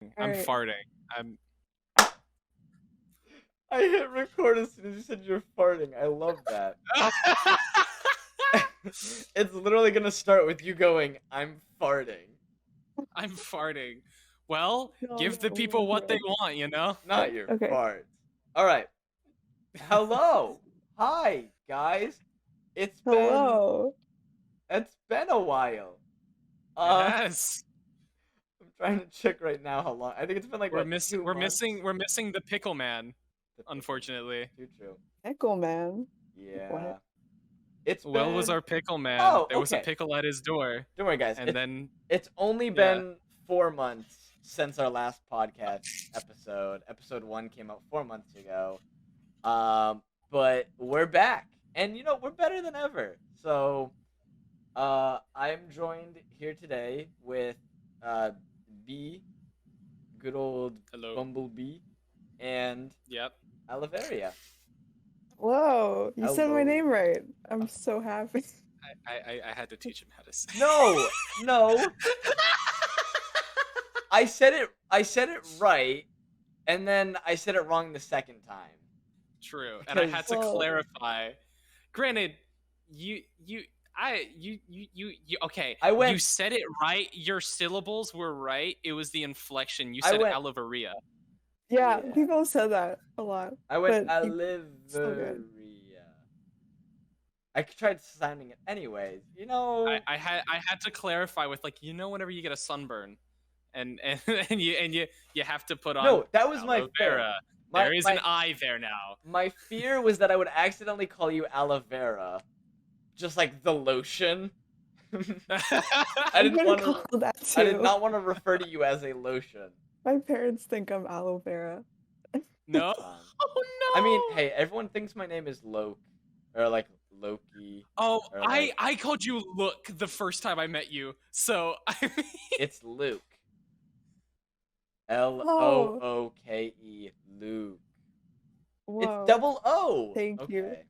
I'm Alright. farting. I'm. I hit record as soon as you said you're farting. I love that. It's literally gonna start with you going, "I'm farting." I'm farting. Well, No, give the no, people what they no. want, you know? Not your Okay. farts. Alright. Hello. Hi, guys. It's been a while. Yes. I'm trying to check right now how long. I think it's been like We're 2 we're months. missing the pickle man, The pickle. unfortunately. Too true. Pickle man. Yeah. What? It's Will been was our pickle man. Oh, There was a okay. pickle at his door. Don't worry, guys. And then It's only yeah. been 4 months since our last podcast episode. Episode 1 came out 4 months ago. But we're back. And you know, we're better than ever. So I'm joined here today with B, good old Hello. Bumblebee, and Yep. Aloeveria. Whoa, you said my Hello. name right. I'm so happy. I had to teach him how to say. No. I said it right, and then I said it wrong the second time. True, and I had to Whoa. clarify. Granted, you okay. I went- You said it right. Your syllables were right. It was the inflection. You I said went- Aloeveria. Yeah, Yeah. people said that a lot. I went but so Aloeveria. good. I tried sounding it anyways. You know. I had to clarify with, like, you know, whenever you get a sunburn, and you have to put on. No, that was my aloe fear. vera. There is an I there now. My fear was that I would accidentally call you aloe vera, just like the lotion. I didn't want to. call that too. I did not want to refer to you as a lotion. My parents think I'm aloe vera. No. Um, Oh no. I mean, hey, everyone thinks my name is Loke, or like Loki. Oh, or like, I called you Looke the first time I met you, so I mean, it's Luke. Looke, Luke. Whoa. It's double O. Thank you. Okay.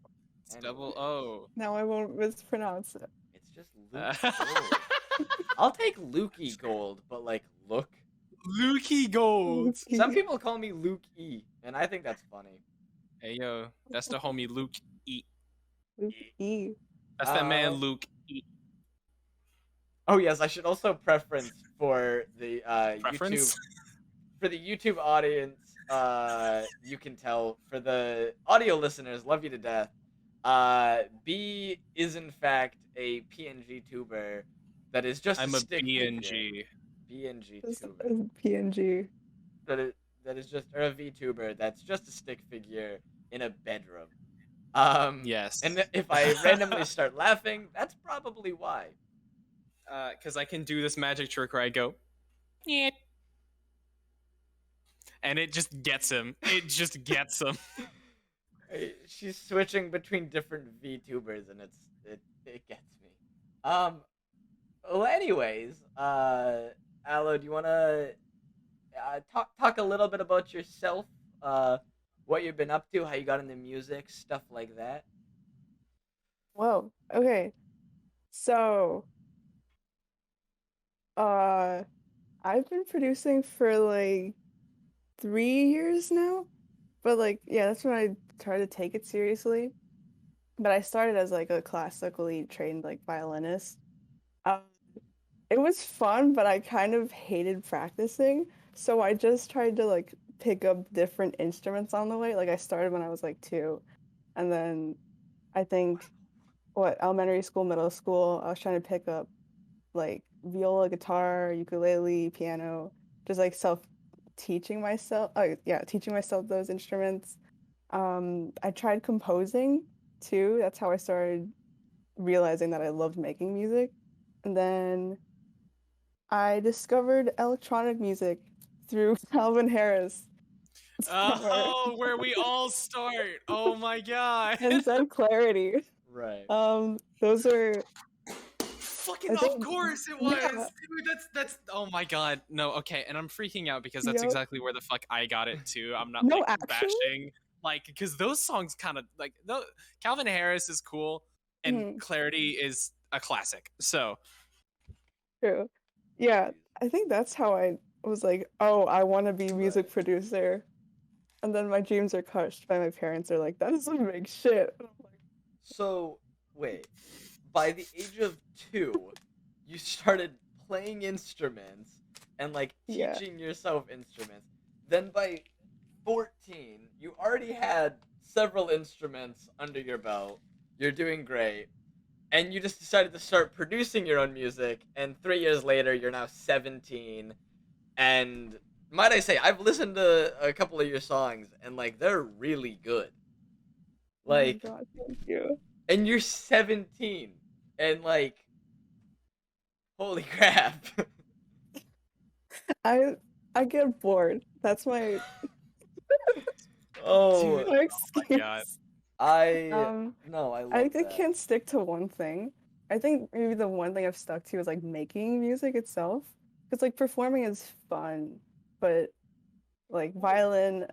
it's double O. Now I won't mispronounce it. It's just Luke Gold. I'll take Lukey Gold, but like Look. Lukey Gold. Some people call me Luke E, and I think that's funny. Hey yo, that's the homie Luke E. Luke E. That's that man Luke E. Oh yes, I should also preference for the Preference? YouTube for the YouTube audience. You can tell for the audio listeners, love you to death. B is in fact a PNG tuber that is just I'm a stick BNG. BNG Just tuber. PNG. That is just or a VTuber that's just a stick figure in a bedroom. Yes. And if I randomly start laughing, that's probably why. Because I can do this magic trick where I go, yeah, and it just gets him. It just gets him. She's switching between different VTubers, and it gets me. Well, anyways, Aloe, do you wanna talk a little bit about yourself? What you've been up to, how you got into music, stuff like that. Whoa. Okay. So, I've been producing for like 3 years now, but like, yeah, that's when I tried to take it seriously. But I started as like a classically trained like violinist. It was fun, but I kind of hated practicing, so I just tried to like pick up different instruments on the way. Like I started when I was like 2, and then I think elementary school, middle school, I was trying to pick up like viola, guitar, ukulele, piano, just like teaching myself those instruments. I tried composing too. That's how I started realizing that I loved making music. And then I discovered electronic music through Calvin Harris. Oh, where we all start. Oh my god. And then Clarity. Right. Those are Fucking of course it was. Yeah. Dude, that's oh my god. No, okay, and I'm freaking out because that's Yep. exactly where the fuck I got it too. I'm not No, like actually? bashing. Like, because those songs kind of like Calvin Harris is cool and Clarity is a classic. So True. Yeah, I think that's how I was like, oh, I want to be a music Right. producer. And then my dreams are crushed by my parents. They're like, that is some big shit. And I'm like, So, wait. By the age of 2, you started playing instruments and like yeah. teaching yourself instruments. Then by 14, you already had several instruments under your belt. You're doing great. And you just decided to start producing your own music. And 3 years later, you're now 17. And might I say, I've listened to a couple of your songs, and like they're really good. Oh my Like, God, thank you. and you're 17, and like, holy crap. I I get bored. That's my Oh, Dude, my oh my god. excuse. I Um, no, I I love I that. can't stick to one thing. I think maybe the one thing I've stuck to is like making music itself. Because like performing is fun, but like violin.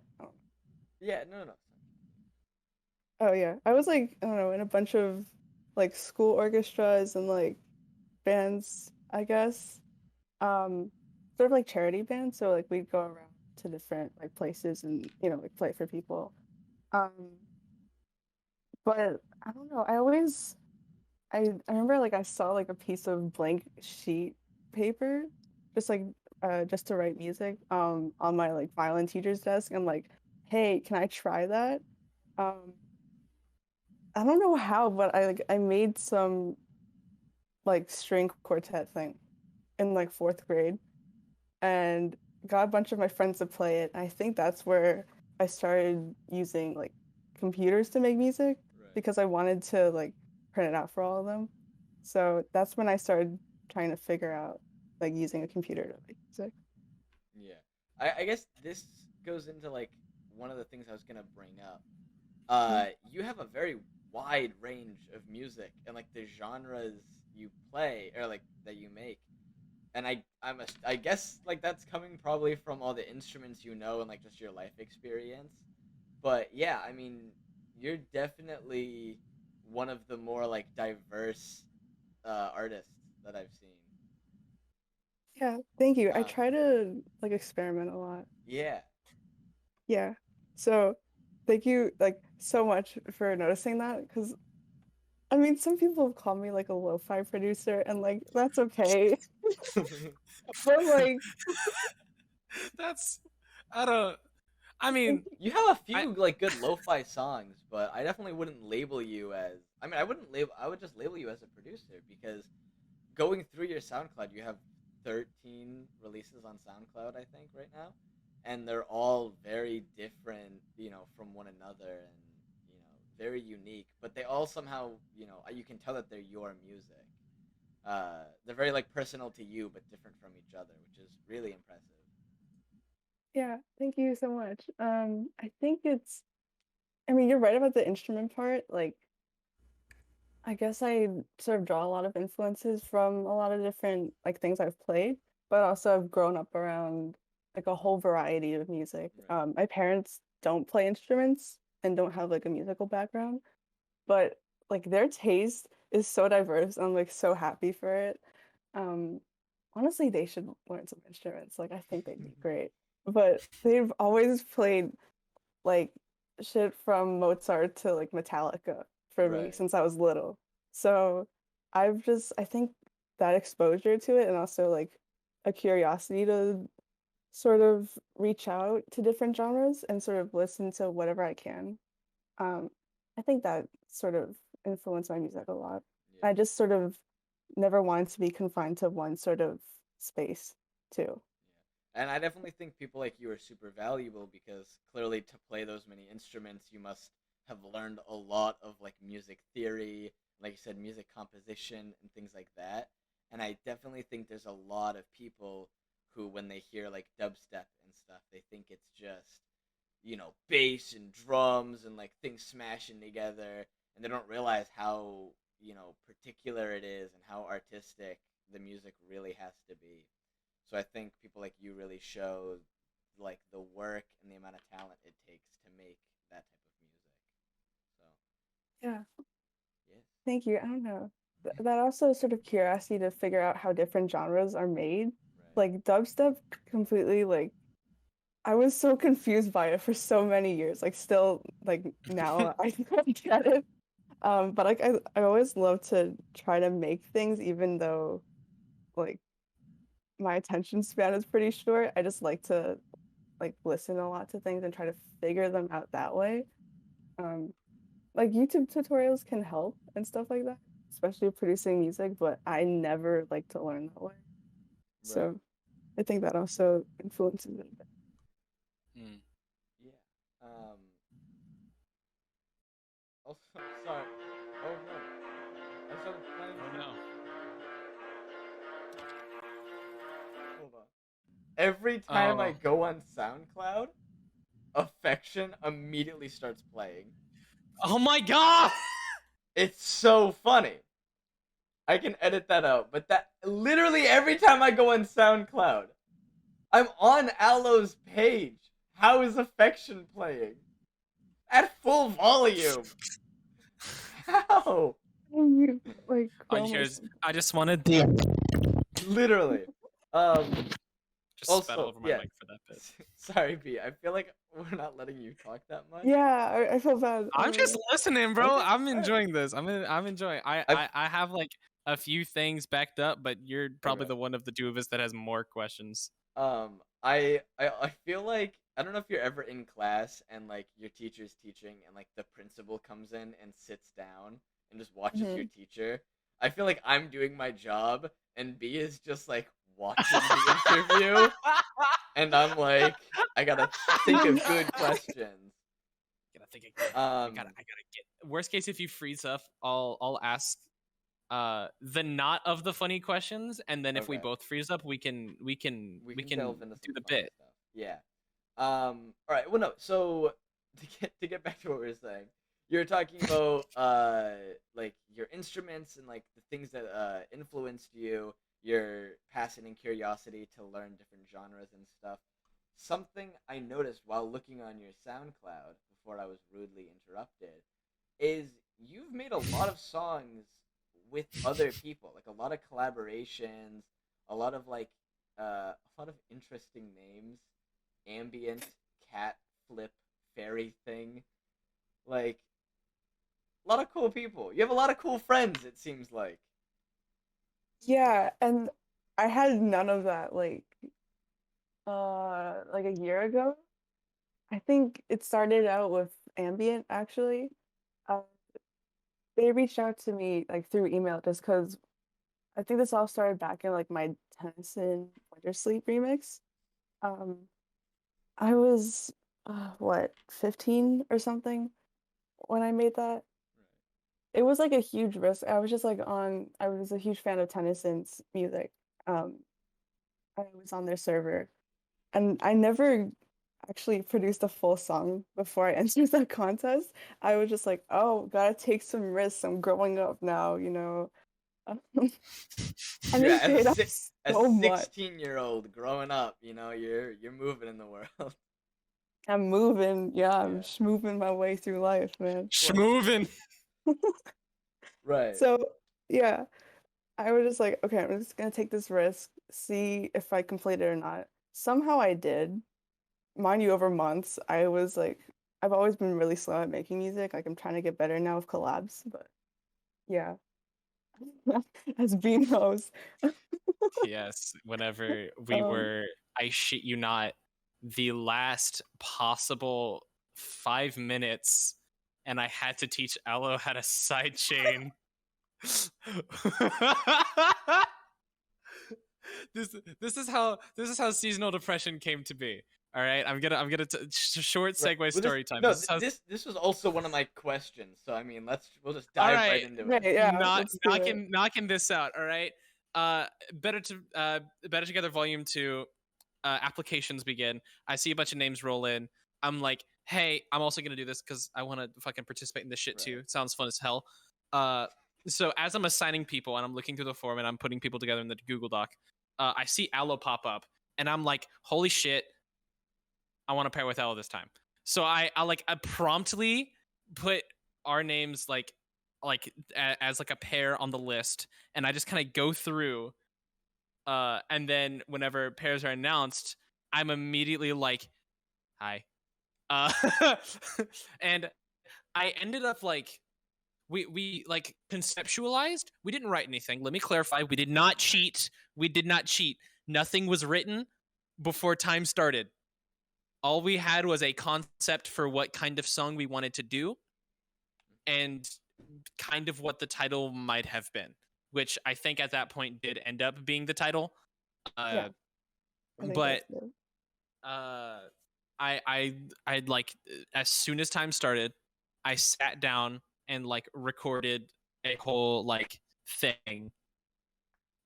Yeah, no. Oh yeah, I was like I don't know in a bunch of like school orchestras and like bands, I guess. Um, Sort of like charity bands. So like we'd go around to different like places and like play for people. Um, but I don't know. I remember like I saw like a piece of blank sheet paper, just like just to write music on my like violin teacher's desk. I'm like, hey, can I try that? Um, I don't know how, but I made some like string quartet thing in like fourth grade and got a bunch of my friends to play it. I think that's where I started using like computers to make music Right. because I wanted to like print it out for all of them. So that's when I started trying to figure out like using a computer to make music. Yeah. I guess this goes into like one of the things I was gonna bring up. Mm. You have a very wide range of music and like the genres you play or like that you make. And I guess like that's coming probably from all the instruments you know and like just your life experience. But yeah, I mean, you're definitely one of the more like diverse artists that I've seen. Yeah, thank you. I Um, try to like experiment a lot. yeah. Yeah. So thank you like so much for noticing that because I mean some people have called me like a lo-fi producer and like that's okay. But like That's I don't I mean You have a I few like good lo-fi songs, but I definitely wouldn't label you as. I mean, I wouldn't label. I would just label you as a producer because going through your SoundCloud, you have 13 releases on SoundCloud, I think, right now, and they're all very different, from one another, and very unique. But they all somehow, you can tell that they're your music. They're very like personal to you, but different from each other, which is really impressive. yeah, thank you so much. I think I mean, you're right about the instrument part. Like, I guess I sort of draw a lot of influences from a lot of different like things I've played, but also I've grown up around like a whole variety of music. Right. My parents don't play instruments and don't have like a musical background, but like their taste is so diverse. I'm like so happy for it. Um, Honestly, they should learn some instruments. Like, I think they'd be great. But they've always played like shit from Mozart to like Metallica for me Right. since I was little. So I think that exposure to it and also like a curiosity to sort of reach out to different genres and sort of listen to whatever I can. Um, I think that sort of influenced my music a lot. Yeah. I just sort of never wanted to be confined to one sort of space too. Yeah. And I definitely think people like you are super valuable because clearly to play those many instruments, you must have learned a lot of like music theory, like you said, music composition and things like that. And I definitely think there's a lot of people who, when they hear like dubstep and stuff, they think it's just, bass and drums and like things smashing together. And they don't realize how, particular it is and how artistic the music really has to be. So I think people like you really show like the work and the amount of talent it takes to make that type of music. So Yeah, yes, thank you. I don't know. That also sort of curiosity to figure out how different genres are made. right. like dubstep completely like I was so confused by it for so many years. Like still like now I don't get it. But like I always love to try to make things even though like my attention span is pretty short. I just like to like listen a lot to things and try to figure them out that way. Um, like YouTube tutorials can help and stuff like that, especially producing music, but I never like to learn that way. Right. So I think that also influences it a bit. Mm. Yeah. Also, sorry. Oh no. I started playing. Oh no. Hold on. Every time I Oh. go on SoundCloud, Affection immediately starts playing. Oh my god! It's so funny. I can edit that out, but that literally every time I go on SoundCloud, I'm on Aloe's page. How is Affection playing? At full volume. How? Like All you Chrome hear or is, something. I just wanted Literally. just spat Also, over my yeah. mic for that bit. Sorry, B. I feel like we're not letting you talk that much. Yeah, I feel bad. I'm just listening, bro. Okay, I'm alright. enjoying this. I'm enjoying. I have like a few things backed up, but you're probably Okay. the one of the two of us that has more questions. I feel like I don't know if you're ever in class and like your teacher's teaching and like the principal comes in and sits down and just watches your teacher. I feel like I'm doing my job and B is just like watching the interview and I'm like I gotta think of good questions. Gotta think again. I gotta get. Worst case, if you freeze up, I'll ask the not of the funny questions, and then if we Okay. both freeze up, we can delve into do some the fun bit. stuff. Yeah. All right. Well, no. So to get back to what we were saying, you're talking about like your instruments and like the things that influenced you, your passion and curiosity to learn different genres and stuff. Something I noticed while looking on your SoundCloud before I was rudely interrupted is you've made a lot of songs with other people, like a lot of collaborations, a lot of like a lot of interesting names, ambient, cat, flip, fairy thing, like a lot of cool people. You have a lot of cool friends. It seems Yeah, and I had none of that like a year ago. I think it started out with ambient actually. Uh, they reached out to me like through email just because I think this all started back in like my Tennyson Winter Sleep remix. Um, I was what 15 or something when I made that. It was like a huge risk. I was just like I was a huge fan of Tennyson's music. Um, I was on their server, and I never actually produced a full song before I entered that contest. I was just like, oh, gotta take some risks. I'm growing up now, you know. And yeah, it paid off a so much. 16-year-old growing up, you know, you're moving in the world. I'm moving, yeah, I'm Yeah. moving my way through life, man. Schmovin'. Right. So, yeah, I was just like, okay, I'm just gonna take this risk, see if I complete it or not. Somehow I did. Mind you, over months, I was like, I've always been really slow at making music. Like, I'm trying to get better now with collabs, but yeah, as B knows. Yes, whenever we Um, were, I shit you not, the last possible 5 minutes, and I had to teach Aloe how to sidechain. This is how seasonal depression came to be. All right, I'm gonna short Right. segue Well, story time. No, This is how, this was also one of my questions. So I mean, we'll just all dive right right, into right, it. yeah, let's do it. knocking this out. All right, better together volume 2. Applications begin. I see a bunch of names roll in. I'm like, hey, I'm also gonna do this because I want to fucking participate in this shit too. Right. It sounds fun as hell. So as I'm assigning people and I'm looking through the form and I'm putting people together in the Google Doc, I see Aloe pop up and I'm like, holy shit, I want to pair with Aloe this time. So I promptly put our names like as like a pair on the list, and I just kind of go through And then whenever pairs are announced, I'm immediately like, hi. Uh, and I ended up like, we like conceptualized. We didn't write anything. Let me clarify. We did not cheat. We did not cheat. Nothing was written before time started. All we had was a concept for what kind of song we wanted to do and kind of what the title might have been, which I think at that point did end up being the title. Yeah, I think But that's good. I like, as soon as time started, I sat down and like recorded a whole like thing.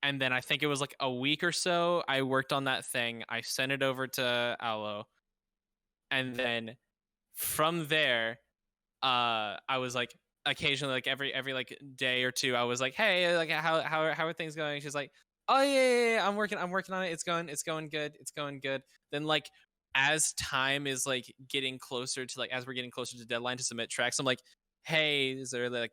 And then I think it was like a week or so I worked on that thing. I sent it over to Aloe. And then from there, I was like, occasionally, like every like day or two, I was like, hey, like how are things going? She's like, oh yeah, I'm working on it. It's going good. Then like as time is like getting closer to like, as we're getting closer to deadline to submit tracks, I'm like, hey, is there like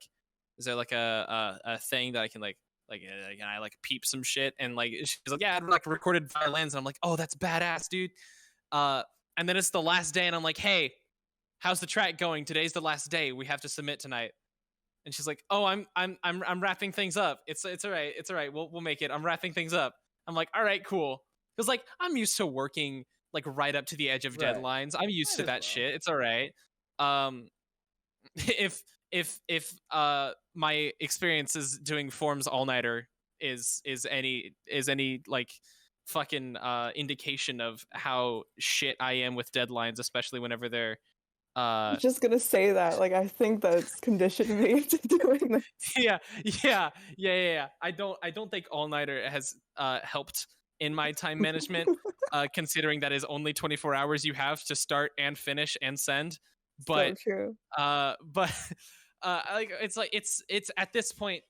a thing that I can like can I like peep some shit? And like she's like, yeah, I've like recorded violins, and I'm like, oh, that's badass, dude. And then it's the last day, and I'm like, hey, how's the track going? Today's the last day. We have to submit tonight. And she's like, oh, I'm wrapping things up. It's all right. It's all right. We'll make it. I'm wrapping things up. I'm like, all right, cool. Because like I'm used to working like right up to the edge of Right. deadlines. I'm used to Might as that well. shit. It's all right. If my experiences doing forms all nighter is any like fucking indication of how shit I am with deadlines, especially whenever they're I was just gonna say that. Like, I think that's conditioned me into doing this. yeah. I don't think all nighter has helped in my time management, considering that is only 24 hours you have to start and finish and send. But So true. but like it's at this point,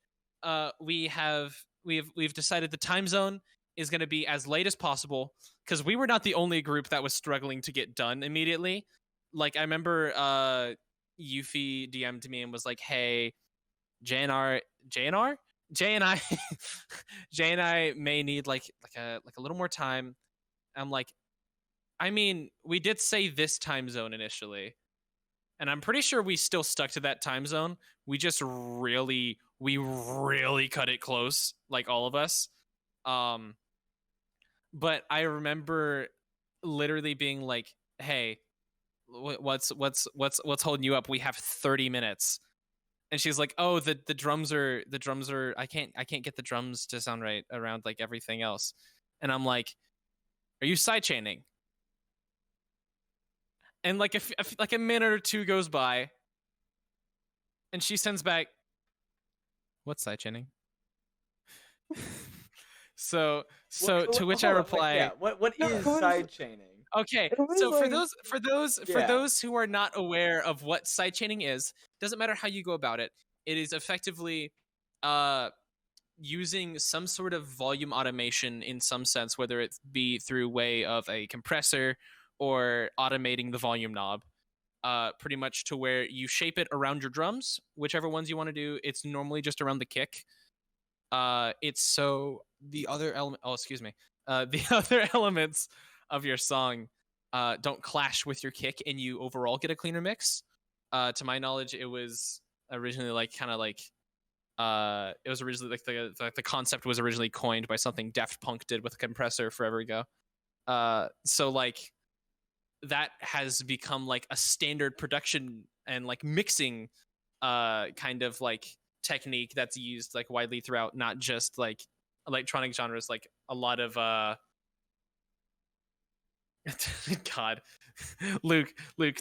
we've decided the time zone is going to be as late as possible, because we were not the only group that was struggling to get done immediately. Like I remember Yuffie DM'd me and was like, hey, Jay and I Jay and I may need like a little more time. I'm like, I mean, we did say this time zone initially, and I'm pretty sure we still stuck to that time zone. We just really cut it close, like all of us. But I remember literally being like, hey, what's holding you up? We have 30 minutes. And she's like, oh, the drums are I can't get the drums to sound right around like everything else. And I'm like, are you sidechaining? And like like a minute or two goes by, and she sends back, what's sidechaining? so to which I reply, yeah, what No, is it was- sidechaining? okay, It was so like- for Yeah. those who are not aware of what sidechaining is, doesn't matter how you go about it. It is effectively using some sort of volume automation in some sense, whether it be through way of a compressor or automating the volume knob, pretty much to where you shape it around your drums, whichever ones you want to do. It's normally just around the kick. It's so the other element. Oh, excuse me. The other elements of your song don't clash with your kick, and you overall get a cleaner mix. To my knowledge, it was originally like kind of like it was originally like the concept was originally coined by something Daft Punk did with a compressor forever ago. So like that has become like a standard production and like mixing kind of like technique that's used like widely throughout not just like electronic genres, like a lot of God. Luke,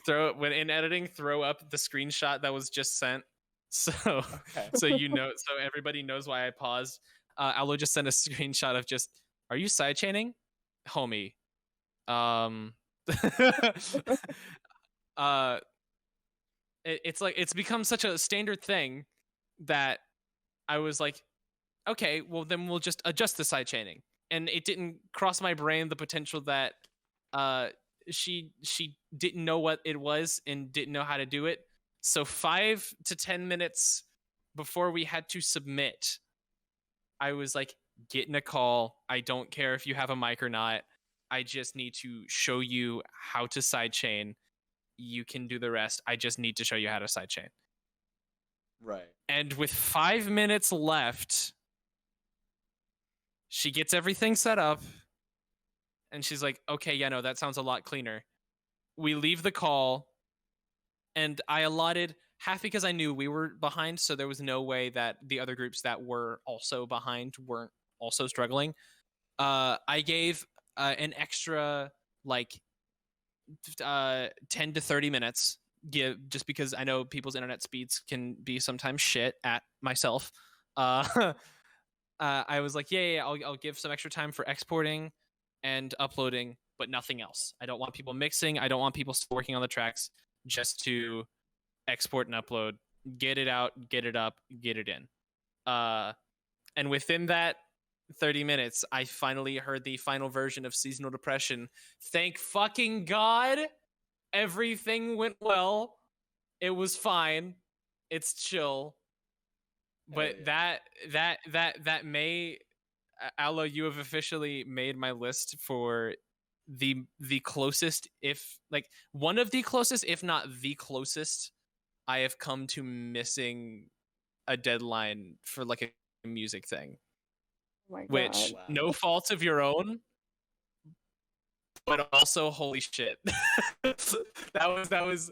throw when in editing, throw up the screenshot that was just sent. So Okay. so so everybody knows why I paused. Aloe just sent a screenshot of just, are you sidechaining? Homie. It's like it's become such a standard thing that I was like, okay, well then we'll just adjust the sidechaining. And it didn't cross my brain the potential that she didn't know what it was and didn't know how to do it. So 5 to 10 minutes before we had to submit, I was like, get in a call. I don't care if you have a mic or not. I just need to show you how to sidechain. You can do the rest. I just need to show you how to sidechain. Right. And with 5 minutes left, she gets everything set up. And she's like, okay, yeah, no, that sounds a lot cleaner. We leave the call. And I allotted half because I knew we were behind. So there was no way that the other groups that were also behind weren't also struggling. I gave an extra like 10 to 30 minutes just because I know people's internet speeds can be sometimes shit at myself. I was like, yeah, I'll give some extra time for exporting and uploading, but nothing else. I don't want people mixing. I don't want people still working on the tracks, just to export and upload, get it out, get it up, get it in. And within that 30 minutes, I finally heard the final version of Seasonal Depression. Thank fucking God. Everything went well. It was fine. It's chill. But yeah. that may, Aloe, you have officially made my list for the closest, if like one of the closest, if not the closest, I have come to missing a deadline for like a music thing. Oh my Which, God. no fault of your own, but also holy shit. that was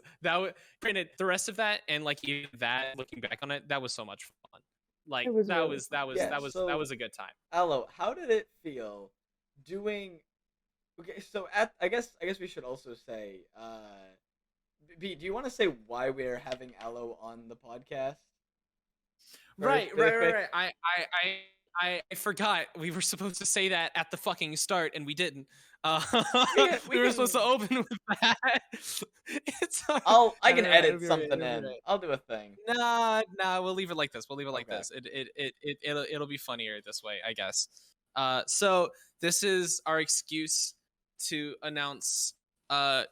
granted, the rest of that and like even that, looking back on it, that was so much fun. Like It was that really was fun. Yeah, that so- was a good time. Aloe, how did it feel doing? Okay, so I guess we should also say, B, do you want to say why we're having Aloe on the podcast? Right. Really quick? I forgot we were supposed to say that at the fucking start and we didn't. We were supposed to open with that. It's I can edit it'll be something it'll be in. right. I'll do a thing. Nah, we'll leave it like this. We'll leave it like Okay. this. It'll be funnier this way, I guess. So this is our excuse to announce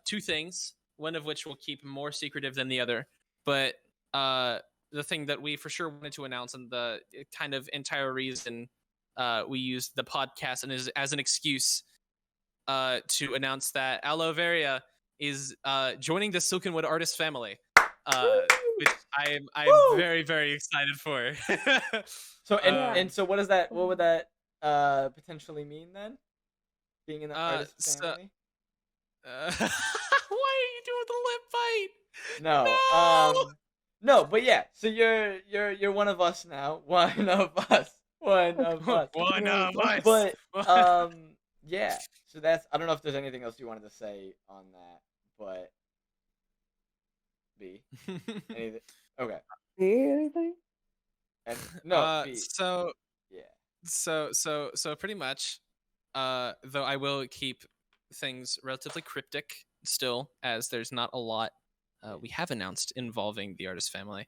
two things, one of which we'll keep more secretive than the other. But the thing that we for sure wanted to announce, and the kind of entire reason we used the podcast and as an excuse to announce that Aloeveria is joining the Silkenwood artist family, which I'm Woo! very, very excited for. So Yeah. and so what does that? What would that potentially mean then? Being in the artist so- family? Why are you doing the lip bite? No. No, but yeah. So you're one of us now. One of us. One of us. One of us. But yeah. So that's. I don't know if there's anything else you wanted to say on that, but B. Anything? Okay. See anything? And no. B. So Yeah. so pretty much, though I will keep things relatively cryptic still, as there's not a lot we have announced involving the artist family.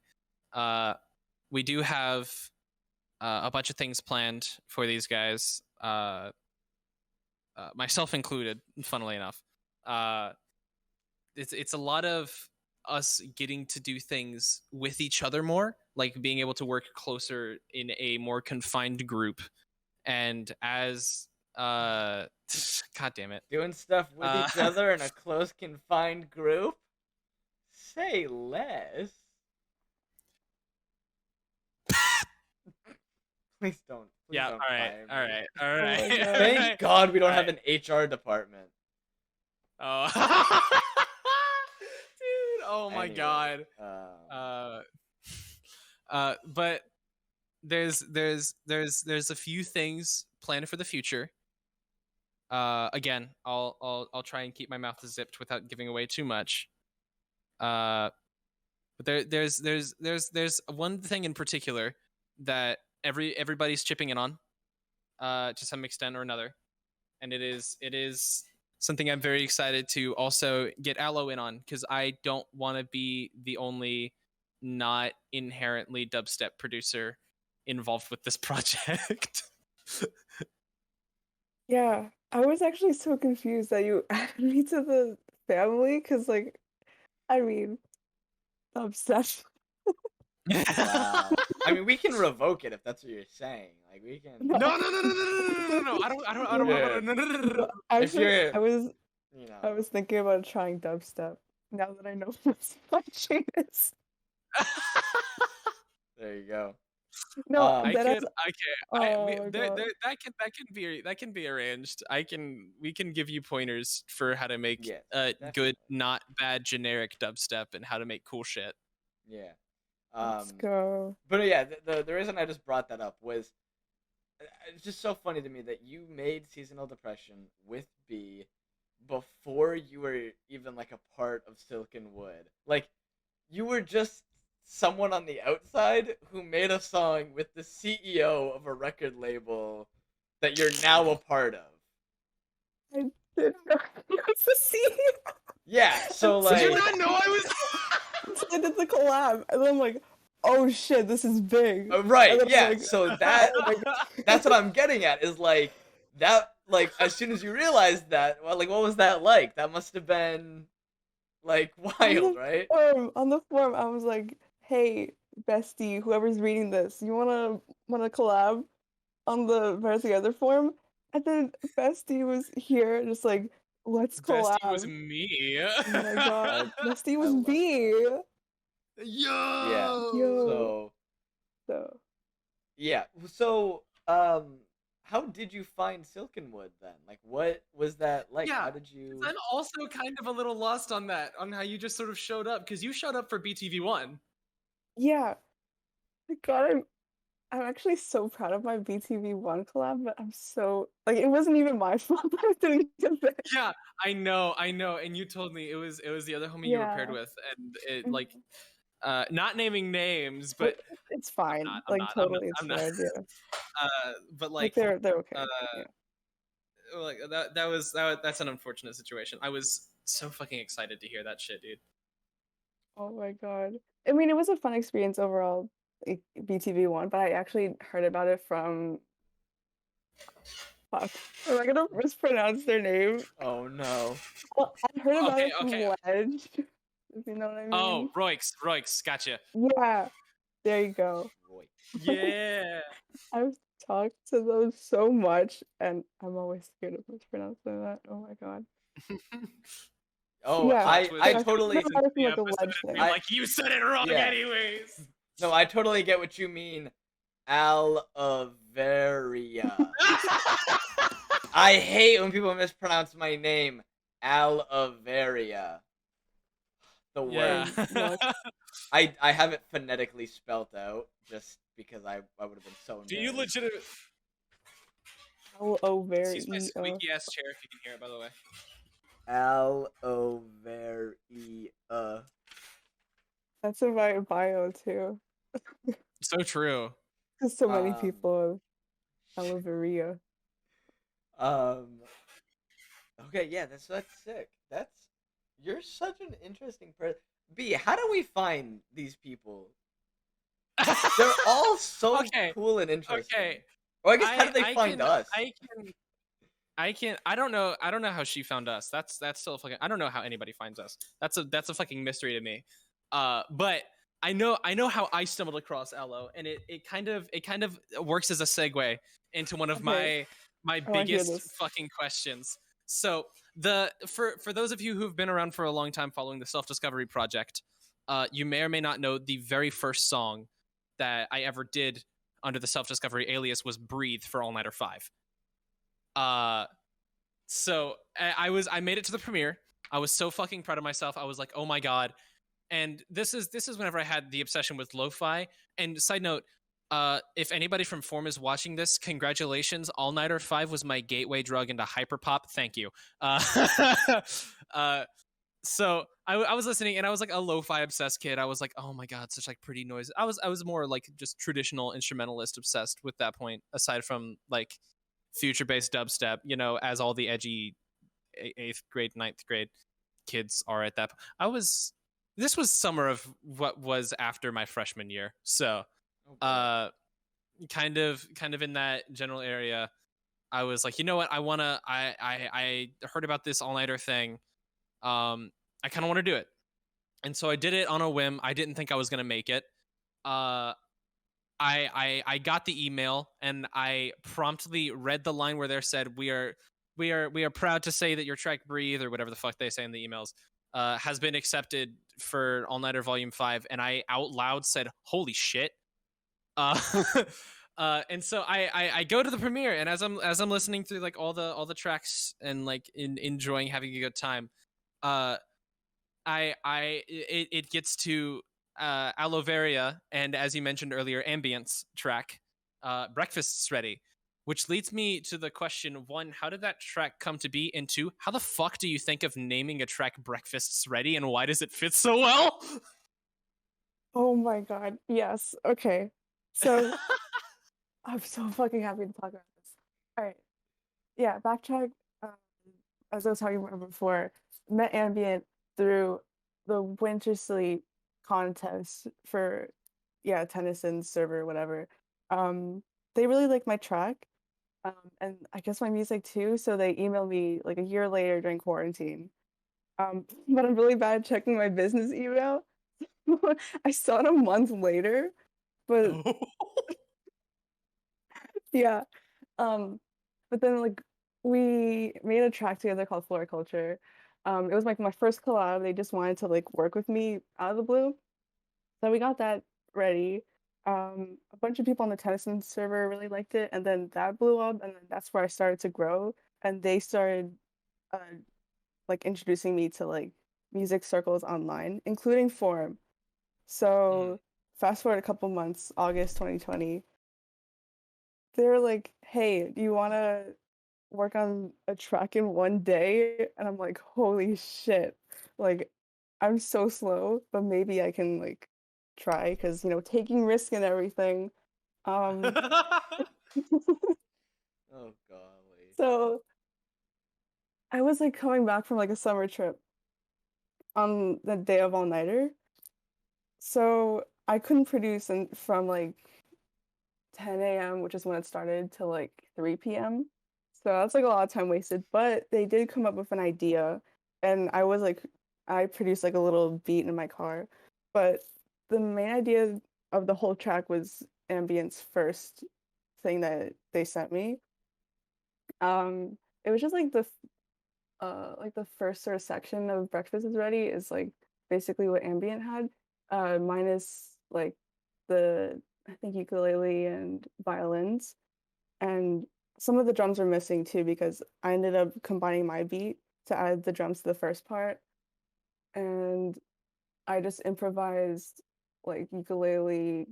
We do have a bunch of things planned for these guys, myself included, funnily enough. It's a lot of us getting to do things with each other more, like being able to work closer in a more confined group. And as god damn it, Doing stuff with each other in a close, confined group. Say less. Please don't. Please yeah, don't all fire me. right. my God. Thank God we don't have an HR department. Oh dude, oh my Anyway, god. But there's a few things planned for the future. Again, I'll try and keep my mouth zipped without giving away too much. But there's one thing in particular that everybody's chipping in on, to some extent or another, and it is something I'm very excited to also get Aloe in on, because I don't want to be the only not inherently dubstep producer involved with this project. Yeah, I was actually so confused that you added me to the family because, like, I mean, dubstep. Wow. I mean, we can revoke it if that's what you're saying. Like, we can. No. No, no, no, no, no, no, no, no, no. I don't Yeah. want. No, no, no, no, no. If you're, I was you know. I was thinking about trying dubstep. Now that I know what supply chain is. There you go. No, Um, I that could. is. Okay. Oh my god. That can be arranged. We can give you pointers for how to make Yes, good, definitely. not bad, generic dubstep and how to make cool shit. Yeah. Let's go. But yeah, the reason I just brought that up was it's just so funny to me that you made Seasonal Depression with B before you were even like a part of Silkenwood. Like, you were just someone on the outside who made a song with the CEO of a record label that you're now a part of. I didn't know it was the CEO. Yeah, so Did you like, not know I was? I did the collab, and then I'm like, oh shit, this is big. right, And then I'm yeah. like, So that oh my god. that's what I'm getting at is like that. Like, as soon as you realized that, well, like, what was that like? That must have been like wild, right? On the forum, I was like, hey, bestie, whoever's reading this, you wanna collab on the Better Together forum? And then bestie was here, just like, let's collab. Bestie was me. Oh my god, bestie was love me. Yo. Yeah. Yo. So So yeah. So how did you find Silkenwood then? Like, what was that like? Yeah, How did you? I'm also kind of a little lost on that, on how you just sort of showed up, because you showed up for BTV1. yeah, my god, I'm actually so proud of my BTV1 collab, but I'm so like it wasn't even my fault that I didn't get there. Yeah, I know, and you told me it was the other homie you were paired Yeah. with, and it Mhm. like not naming names, but It's fine. I'm Like not, totally, I'm it's not. fine. Yeah. But Like like they're okay. uh Yeah. like that's an unfortunate situation. I was so fucking excited to hear that shit, dude. Oh my god. I mean, it was a fun experience overall, like, BTV1, but I actually heard about it from. Fuck. Am I gonna mispronounce their name? Oh no. Well, I heard about Okay, it from okay. Ledge. If you know what I Oh, mean. Roix, gotcha. Yeah. There you go. Boy. Yeah. I've talked to those so much, and I'm always scared of mispronouncing that. Oh my god. Oh, Yeah. I twist. I So I totally heard about it from The like a episode Ledge and thing. be like, you said it wrong Yeah. anyways. no, I totally get what you mean. Aloeveria. I hate when people mispronounce my name. Aloeveria. The Yeah. worst. No, I have it phonetically spelt out just because I would have been so embarrassed. Do you legitimately? Excuse my Aloeveria. squeaky ass chair if you can hear it, by the way. Aloeveria. That's in my bio too. So true. Because so many Um, people have Aloeveria. Okay, yeah, that's sick. You're such an interesting person. B, how do we find these people? They're all so Okay, cool and interesting. Okay. Or I guess how did they find us? I don't know how she found us. That's still fucking. I don't know how anybody finds us. That's a fucking mystery to me. But I know how I stumbled across Aloe, and it kind of works as a segue into one of Okay. my I wanna hear biggest this. fucking questions. So for those of you who've been around for a long time following the Self-Discovery Project, you may or may not know the very first song that I ever did under the Self-Discovery alias was Breathe for All Nighter 5. So I made it to the premiere. I was so fucking proud of myself. I was like, oh my god. And this is whenever I had the obsession with lo-fi. And side note, if anybody from Form is watching this, congratulations. All Nighter 5 was my gateway drug into hyperpop. Thank you. So I was listening, and I was like a lo-fi obsessed kid. I was like, oh my god, such like pretty noise. I was more like just traditional instrumentalist obsessed with that point, aside from like future-based dubstep, as all the edgy 8th grade, 9th grade kids are at that. This was summer of what was after my freshman year, so kind of in that general area. I was like, you know what, I heard about this all-nighter thing. I kind of want to do it, and so I did it on a whim. I didn't think I was gonna make it. I got the email and I promptly read the line where they said we are proud to say that your track Breathe, or whatever the fuck they say in the emails, has been accepted for All Nighter Volume 5, and I out loud said holy shit. uh and so I go to the premiere, and as I'm listening through like all the tracks and like enjoying having a good time, uh it gets to Aloeveria, and as you mentioned earlier, Ambience track, Breakfast's Ready, which leads me to the question: one, how did that track come to be? And two, how the fuck do you think of naming a track Breakfast's Ready, and why does it fit so well? Oh my god. Yes. Okay. So I'm so fucking happy to talk about this. All right. Yeah, backtrack. Um, as I was talking about before, met Ambient through the Winter Sleep contest for, yeah, Tennyson's server, whatever. Um, they really liked my track, and I guess my music too. So they emailed me like a year later during quarantine. But I'm really bad at checking my business email. I saw it a month later, but yeah. Um, but then like we made a track together called Floriculture. It was like my first collab. They just wanted to like work with me out of the blue. So we got that ready. A bunch of people on the Tennyson server really liked it, and then that blew up, and then that's where I started to grow. And they started uh like introducing me to like music circles online, including Forum. Mm. So fast forward a couple months, August 2020, they're like, "Hey, do you want to work on a track in one day?" And I'm like, "Holy shit!" Like, I'm so slow, but maybe I can like try because taking risk and everything. Um, Oh golly. so I was like coming back from like a summer trip on the day of All Nighter, so I couldn't produce from like 10 a.m., which is when it started, to like 3 p.m. So that's like a lot of time wasted. But they did come up with an idea, and I produced like a little beat in my car. But the main idea of the whole track was Ambient's first thing that they sent me. It was just like the first sort of section of Breakfast is Ready is like basically what Ambient had, minus like the I think ukulele and violins, and some of the drums are missing too because I ended up combining my beat to add the drums to the first part, and I just improvised like ukulele,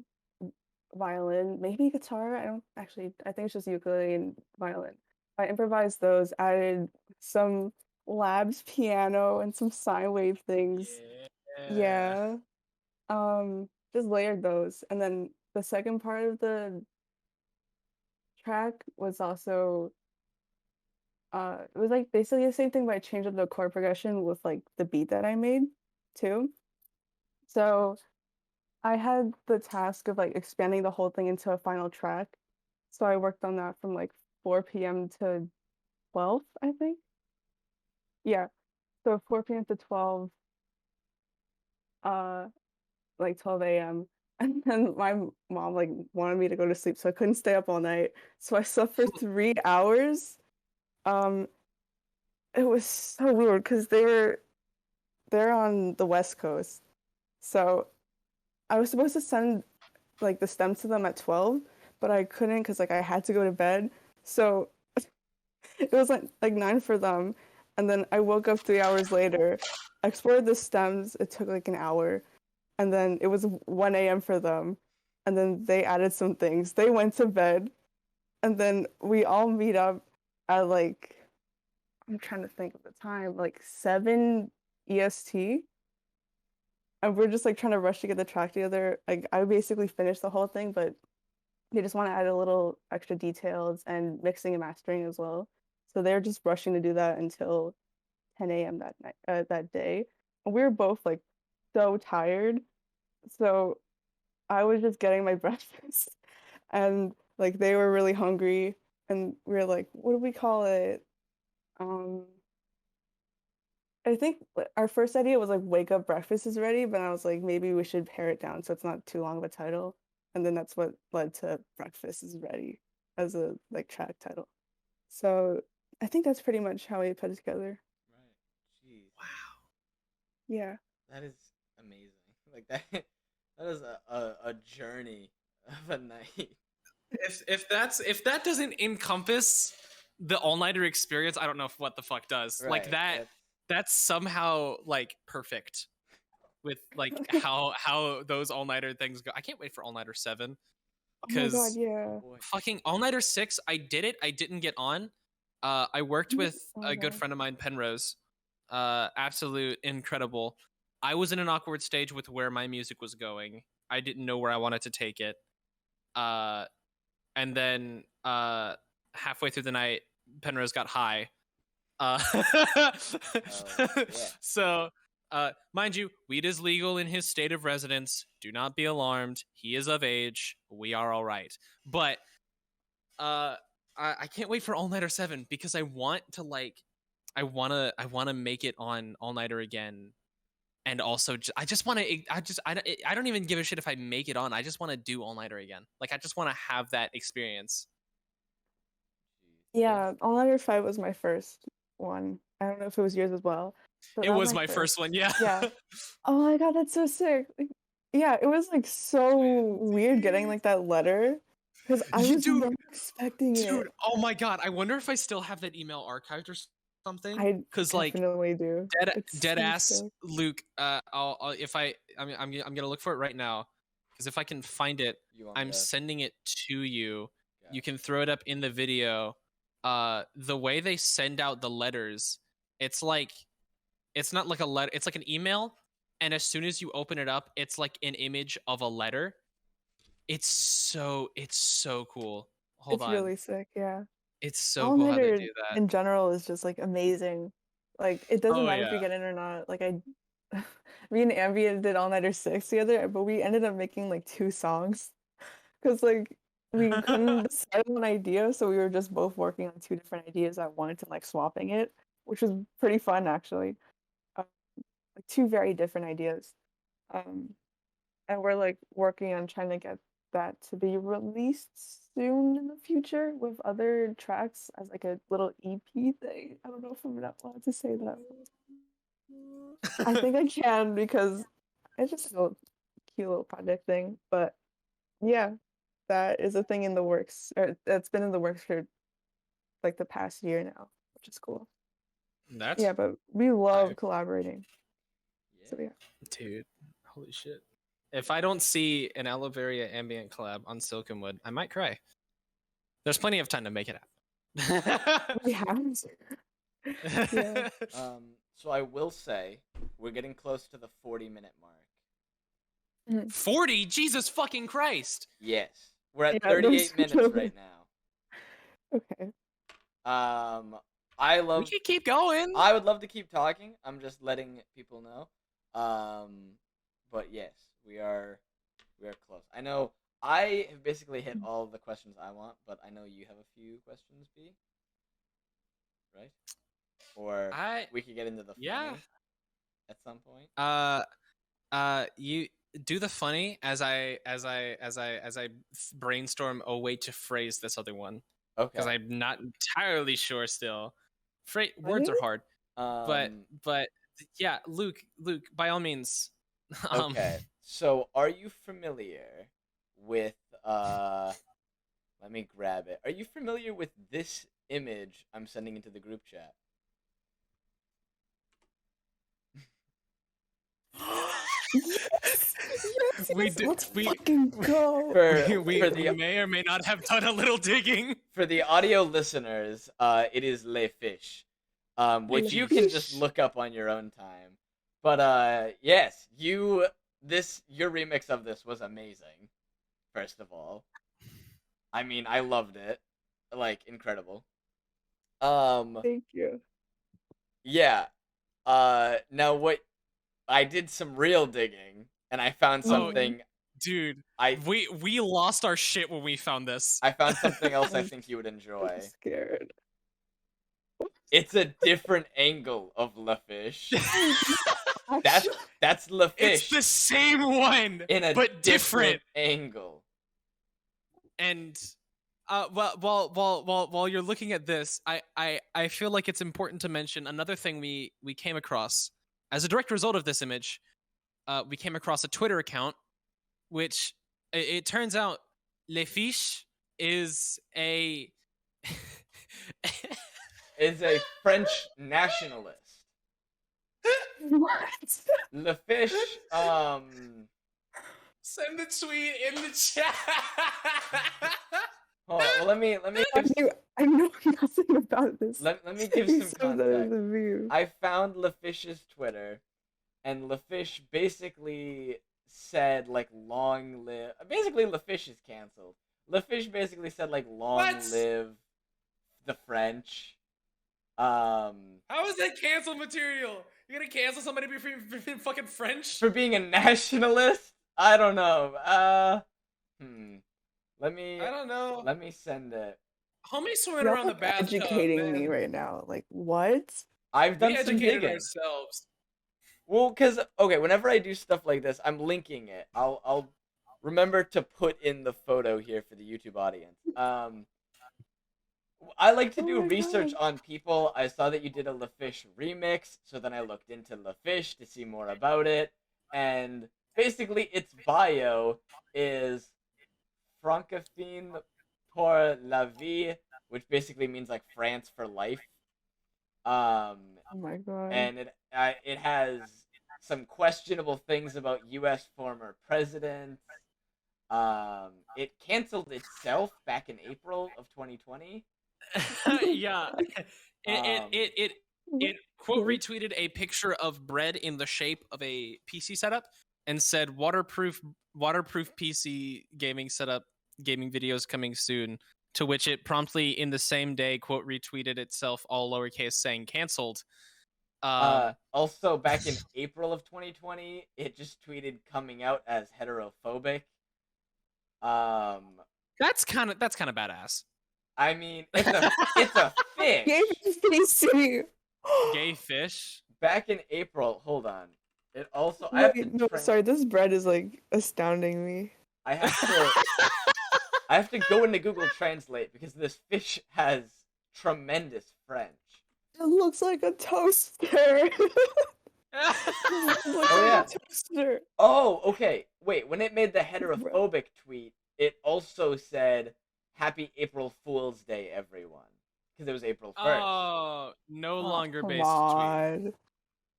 violin, maybe guitar. I don't actually, I think it's just ukulele and violin. I improvised those, added some labs piano and some sine wave things. Yeah. Yeah. Just layered those. And then the second part of the track was also it was like basically the same thing, but I changed up the chord progression with like the beat that I made too. So I had the task of like expanding the whole thing into a final track. So I worked on that from like 4 p.m. to 12, I think. Yeah. So 4 p.m. to 12, uh, like 12 a.m. And then my mom like wanted me to go to sleep, so I couldn't stay up all night. So I slept for 3 hours. Um, it was so weird because they're on the West Coast. So I was supposed to send like the stems to them at 12, but I couldn't because like I had to go to bed. So it was like 9 for them, and then I woke up 3 hours later. I explored the stems. It took like an hour, and then it was 1 a.m. for them, and then they added some things. They went to bed, and then we all meet up at like, I'm trying to think of the time, like 7 EST, and we're just like trying to rush to get the track together. Like I basically finished the whole thing, but they just want to add a little extra details and mixing and mastering as well. So they're just rushing to do that until 10 a.m. that night, that day. And we were both like so tired. So I was just getting my breakfast, and like they were really hungry, and we were like, what do we call it? Um, I think our first idea was like "Wake Up, Breakfast is Ready," but I was like, maybe we should pare it down so it's not too long of a title, and then that's what led to "Breakfast is Ready" as a like track title. So I think that's pretty much how we put it together. Right. Jeez. Wow. Yeah. That is amazing. Like that. That is a journey of a night. If that doesn't encompass the all-nighter experience, I don't know what the fuck does. Like Right. that's somehow like perfect with like how those all-nighter things go. I can't wait for all-nighter 7 Oh my god, because yeah. Boy. fucking all-nighter 6, I did it. I didn't get on. I worked with Oh a good god. friend of mine, Penrose. Absolute incredible. I was in an awkward stage with where my music was going. I didn't know where I wanted to take it. And then halfway through the night, Penrose got high. Yeah. So, mind you, weed is legal in his state of residence. Do not be alarmed. He is of age. We are all right. But I can't wait for All Nighter 7 because I want to like, I wanna make it on All Nighter again. And also, I just want to. I don't even give a shit if I make it on. I just want to do All Nighter again. Like, I just want to have that experience. Yeah, All Nighter 5 was my first one. I don't know if it was yours as well. But It that was my first one, yeah. Yeah. Oh my god, that's so sick. Yeah, it was like so weird getting like that letter because I was Dude, not expecting dude, it. oh my god, I wonder if I still have that email archived or something. I Because like definitely do. It's dead so ass sick. Luke. I'll if I mean I'm gonna look for it right now because if I can find it, I'm sending it to you. You can throw it up in the video. The way they send out the letters, it's like it's not like a letter. It's like an email, and as soon as you open it up, it's like an image of a letter. It's so cool. Hold It's on. really sick, yeah. It's so All cool how they Nighter do that. in general is just like amazing. Like it doesn't Oh, matter if yeah. you get in or not. Like me and Ambia did All Nighter 6 together, but we ended up making like 2 songs because like we couldn't decide on an idea, so we were just both working on 2 different ideas at once and like swapping it, which was pretty fun actually. Like 2 very different ideas. Um, and we're like working on trying to get that to be released soon in the future with other tracks as like a little EP thing. I don't know if I'm not allowed to say that. I think I can because it's just a little cute little project thing. But yeah, that is a thing in the works, or that's been in the works for like the past year now, which is cool. That's Yeah, but we love collaborating. So yeah. dude, holy shit. If I don't see an Aloeveria ambient collab on SILKENWOOD, I might cry. There's plenty of time to make it happen. We have. Yeah. So I will say we're getting close to the 40-minute mark. 40? Jesus fucking Christ. Yes. We're at 38 minutes right now. Okay. I love. We can keep going. I would love to keep talking. I'm just letting people know. But yes, we are close. I know I have basically hit all the questions I want, but I know you have a few questions, B. Right? Or we could get into the funny at some point. You do the funny as I brainstorm a way to phrase this other one. Okay. Because I'm not entirely sure still. Words are hard. But yeah, Luke, by all means. Okay. So are you familiar with let me grab it. Are you familiar with this image I'm sending into the group chat? Let's fucking go. We may or may not have done a little digging. For the audio listeners, it is Les Fishe, which you can just look up on your own time. But yes, your remix of this was amazing. First of all, I mean, I loved it, like incredible. Thank you. Yeah. Now what? I did some real digging, and I found something. Dude, we lost our shit when we found this. I found something else I think you would enjoy. I'm scared. It's a different angle of Le Fish. Actually, That's Le It's Fish the same one, in a but different. angle. And while you're looking at this, I feel like it's important to mention another thing we came across as a direct result of this image. We came across a Twitter account, which it turns out Le Fiche is a Is a French nationalist. what? Le Fish, Send the tweet in the chat. hold on, well, let me I know nothing about this. let me give some context. The view. I found Le Fish's Twitter, and Le Fish basically said like long live. Basically, Le Fish is canceled. Le Fish basically said like long What? live the French. How is that cancel material? You're gonna cancel somebody for being fucking French? For being a nationalist? I don't know. Let me. I don't know. Let me send it. Homie's swimming Y'all around the are bathtub. educating man. me right now. Like what? I've done We some educated digging. ourselves. Well, cause okay, whenever I do stuff like this, I'm linking it. I'll remember to put in the photo here for the YouTube audience. I like to Oh do my research God. on people. I saw that you did a Le Fish remix, so then I looked into Le Fish to see more about it, and basically its bio is francophone pour la vie, which basically means like France for life. Oh my god. And it has some questionable things about U.S. former presidents. It canceled itself back in April of 2020. Yeah. It quote retweeted a picture of bread in the shape of a PC setup and said waterproof PC gaming setup, gaming videos coming soon. To which it promptly in the same day quote retweeted itself all lowercase saying canceled. Also, back in April of 2020, it just tweeted coming out as heterophobic. That's kind of badass. I mean, it's a fish. Gave it PC. Gay fish. Back in April, hold on. It also Wait, no, sorry. This bread is like astounding me. I have to go into Google Translate because this fish has tremendous French. It looks like a toaster. Oh yeah. Toaster. Oh, okay. Wait, when it made the heterophobic tweet, it also said Happy April Fool's Day, everyone. Because it was April 1st. Oh, no longer come based tweet.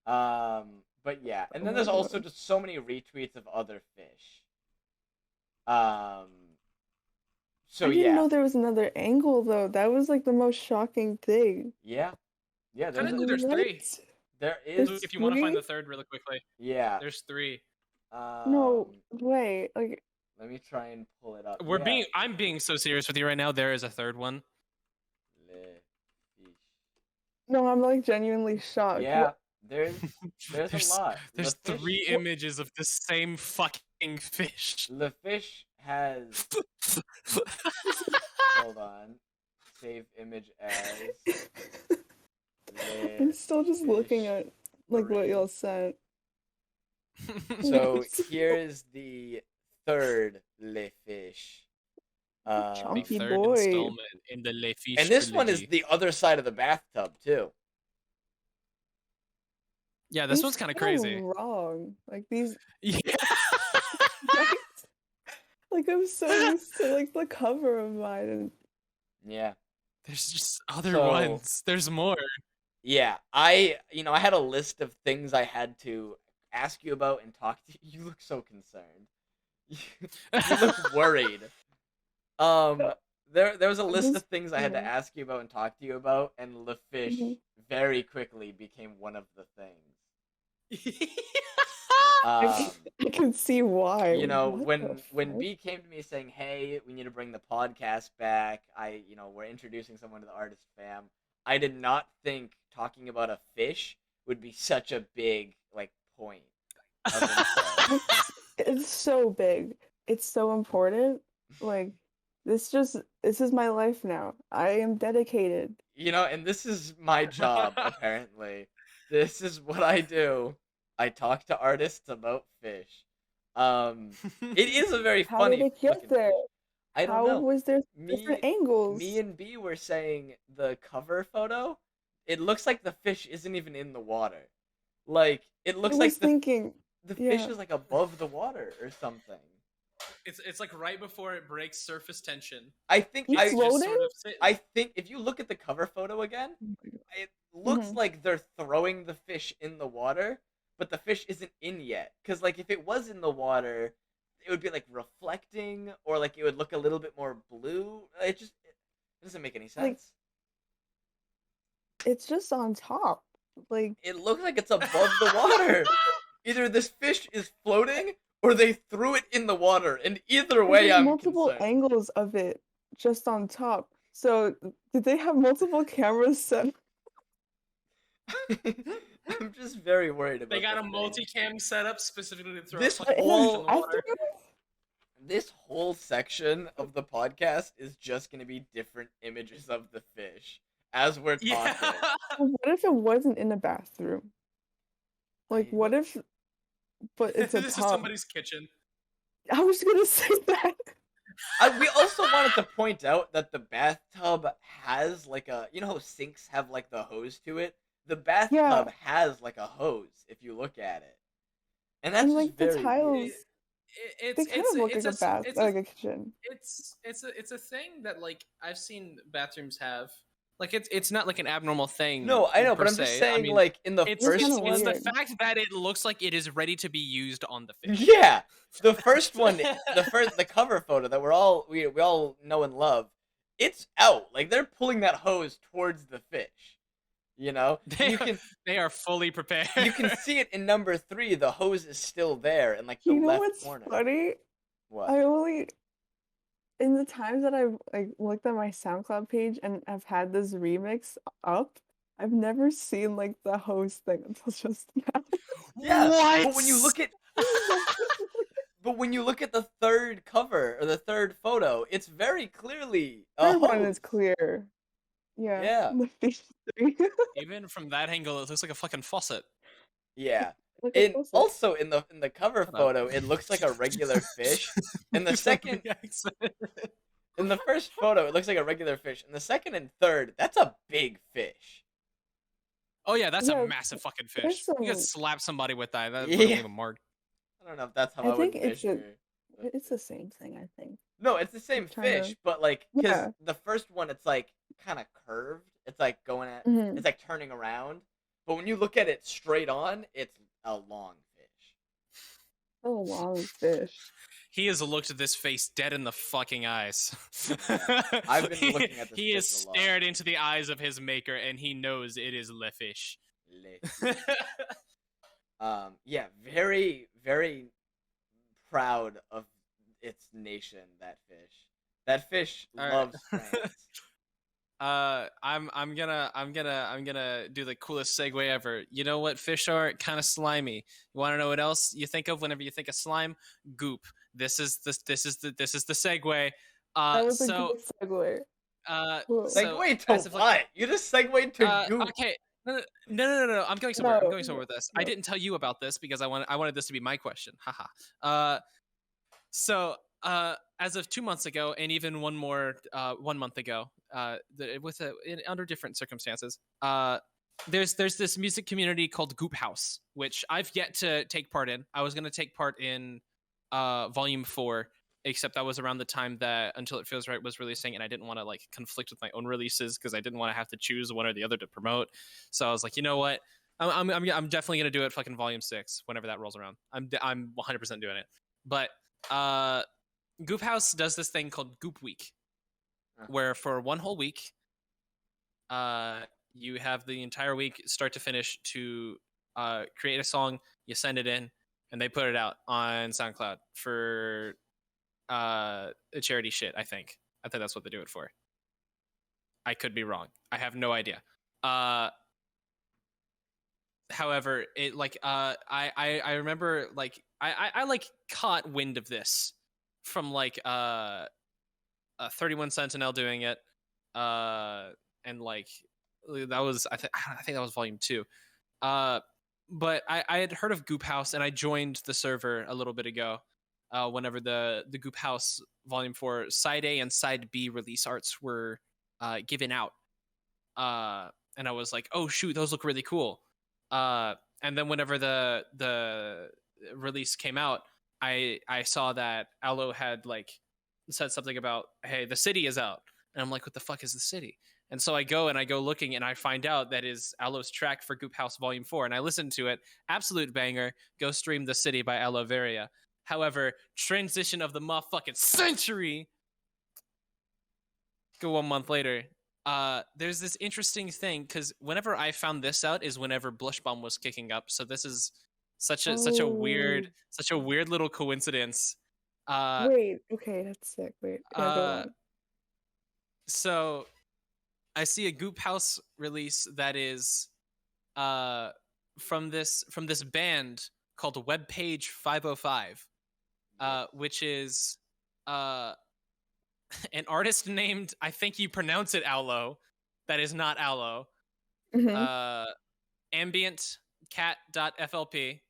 on. But yeah. And then there's also just so many retweets of other fish. So I didn't yeah. know there was another angle though. That was like the most shocking thing. Yeah. Yeah, Technically, there's What? three. there is. Luke, if you want to find the three? third really quickly, Yeah. there's three. No, wait. Like Let me try and pull it up. I'm being so serious with you right now. There is a third one. Le fiche. no, I'm like genuinely shocked. Yeah, there's There's- a lot. There's Le fish- three images of the same fucking fish. Le fish has. Hold on. Save image as. Le I'm still just looking fish at like what three. y'all sent. So Yes. here's the third Le Fish. the Chunky third boy. installment in the Le Fiche And this one is trilogy. the other side of the bathtub too. Yeah, this These one's kind of feel crazy. Wrong. Like these. Yeah. Like I'm so used to like the cover of mine, and Yeah. There's just other So- ones. There's more. Yeah, I had a list of things I had to ask you about and talk to you. You look so concerned. You look worried. There was a list of things I had to ask you about and talk to you about, and Le Fish Mhm. very quickly became one of the things. I can see why. You know, What the when fuck? B came to me saying, "Hey, we need to bring the podcast back," we're introducing someone to the artist fam. I did not think talking about a fish would be such a big like point. Of info. It's so big. It's so important. Like this is my life now. I am dedicated. You know, and this is my job, apparently. This is what I do. I talk to artists about fish. It is a very How did funny it get looking there? fish. I don't How know. was there different Me, angles? me and B were saying the cover photo. It looks like the fish isn't even in the water. Like it I looks was like thinking, the fish yeah. is like above the water or something. It's like right before it breaks surface tension. I think He's I Just floating? sort of sit- I think if you look at the cover photo again, Oh my God. it looks Mhm. like they're throwing the fish in the water, but the fish isn't in yet. Cause like if it was in the water, it would be like reflecting, or like it would look a little bit more blue. It doesn't make any Like- sense. It's just on top. Like, It looks like it's above the water. Either this fish is floating, or they threw it in the water. And either way, there's I'm multiple concerned. angles of it just on top. So, did they have multiple cameras set? I'm just very worried about. They got the a fish. multicam setup specifically to throw This fucking whole- fish in the water. This whole section of the podcast is just going to be different images of the fish as we're talking. Yeah. What if it wasn't in a bathroom? Like, I what know. if? But it's a This is tub. somebody's kitchen. I was gonna say that. We also wanted to point out that the bathtub has like a, you know how sinks have like the hose to it? The bathtub Yeah. has like a hose if you look at it. And that's And just like the very tiles, weird. they kind of look like a bath, it's like a kitchen. it's a thing that like I've seen bathrooms have. Like it's not like an abnormal thing. No, I know, per but I'm just se. saying I mean, like in the it's first kinda one. it's the weird. fact that it looks like it is ready to be used on the fish. Yeah. The first one, the cover photo that we all know and love, it's out. Like they're pulling that hose towards the fish. You know? They are fully prepared. You can see it in number 3, the hose is still there in like the You know left what's corner. funny? What? I only in the times that I've like looked at my SoundCloud page and I've had this remix up, I've never seen like the hose thing until just now. Yeah. What? But when you look at the third cover or the third photo, it's very clearly a Third one hose. is clear. Yeah. Yeah. The fish thing. Even from that angle, it looks like a fucking faucet. Yeah. Like a And faucet. also in the cover Shut up. photo, it looks like a regular fish. In the second, in the first photo, it looks like a regular fish. In the second and third, that's a big fish. Oh yeah, that's Yeah, a massive fucking fish. there's You could some- slap somebody with that. That would Yeah. leave a mark. I don't know if that's how I I would think it's measure. It's the same thing, I think. No, it's the same trying to- fish, but like, because Yeah. the first one, it's like kind of curved. It's like going at, Mhm. it's like turning around. But when you look at it straight on, it's a long fish. A long fish. He has looked at this face dead in the fucking eyes. I've been looking at this He has fish a lot. stared into the eyes of his maker, and he knows it is le fish. Yeah, very, very proud of its nation. That fish. That fish All right. loves France. I'm gonna do the coolest segue ever. You know what fish are? Kind of slimy. You want to know what else you think of whenever you think of slime? Goop. This is the segue. That was so a good segue. Cool. so Segue to as if, what? like, You just segued to goop. okay. No. I'm going somewhere. I'm No, going somewhere with this. I no. didn't tell you about this because I wanted this to be my question. Haha. So as of 2 months ago, and even one month ago, under different circumstances, there's this music community called Goop House, which I've yet to take part in. I was going to take part in Volume 4, except that was around the time that Until It Feels Right was releasing, and I didn't want to like conflict with my own releases because I didn't want to have to choose one or the other to promote. So I was like, you know what? I'm definitely gonna do it fucking Volume 6 whenever that rolls around. I'm 100% doing it. But Goop House does this thing called Goop Week, where for one whole week, you have the entire week start to finish to create a song. You send it in, and they put it out on SoundCloud for a charity shit. I think that's what they do it for. I could be wrong. I have no idea. However, it like I remember like I like caught wind of this from like 31 Sentinel doing it, and like that was I think that was volume 2. But I had heard of Goop House and I joined the server a little bit ago. Whenever the Goop House Volume 4 Side A and Side B release arts were given out, and I was like, oh shoot, those look really cool. And then whenever the release came out, I saw that Aloe had like said something about, hey, the city is out, and I'm like, what the fuck is the city? And so I go looking, and I find out that is Aloe's track for Goop House Volume 4, and I listen to it. Absolute banger. Go stream The City by Aloeveria. However, transition of the motherfucking century. Go 1 month later. There's this interesting thing, because whenever I found this out is whenever BLUSHBOMB was kicking up. So this is such a weird little coincidence. Wait, okay, that's sick. Wait, yeah, go on. So I see a Goop House release that is from this band called Webpage 505, which is an artist named, I think you pronounce it Aloe, that is not Aloe. Ambient cat.flp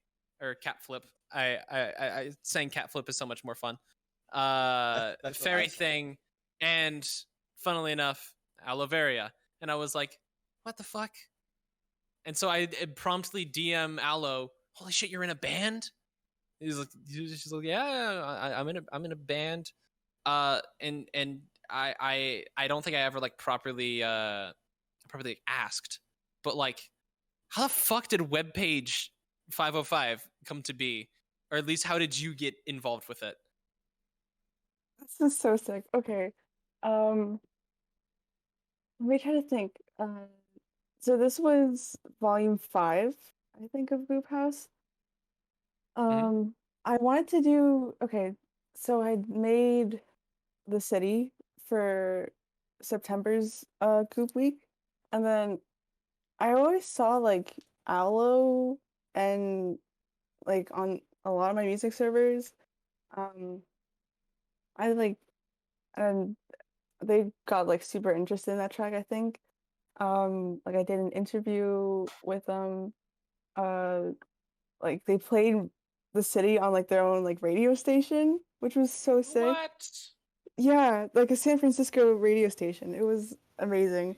or catflip. I saying catflip is so much more fun. That's Fairy thing, and funnily enough, Aloeveria. And I was like, what the fuck? And so I promptly DM Aloe, holy shit, you're in a band? She's like, yeah, I'm in a band. And I don't think I ever like properly asked, but like, how the fuck did Webpage 505 come to be? Or at least how did you get involved with it? This is so sick. Okay. Let me try to think. So this was volume 5, I think, of Goop House. I wanted to do, okay, so I made the city for September's Goop Week, and then I always saw like Aloe and like on a lot of my music servers. I like, and they got like super interested in that track, I think. Like I did an interview with them. Like they played the city on like their own like radio station, which was so sick. What? Yeah, like a San Francisco radio station. It was amazing.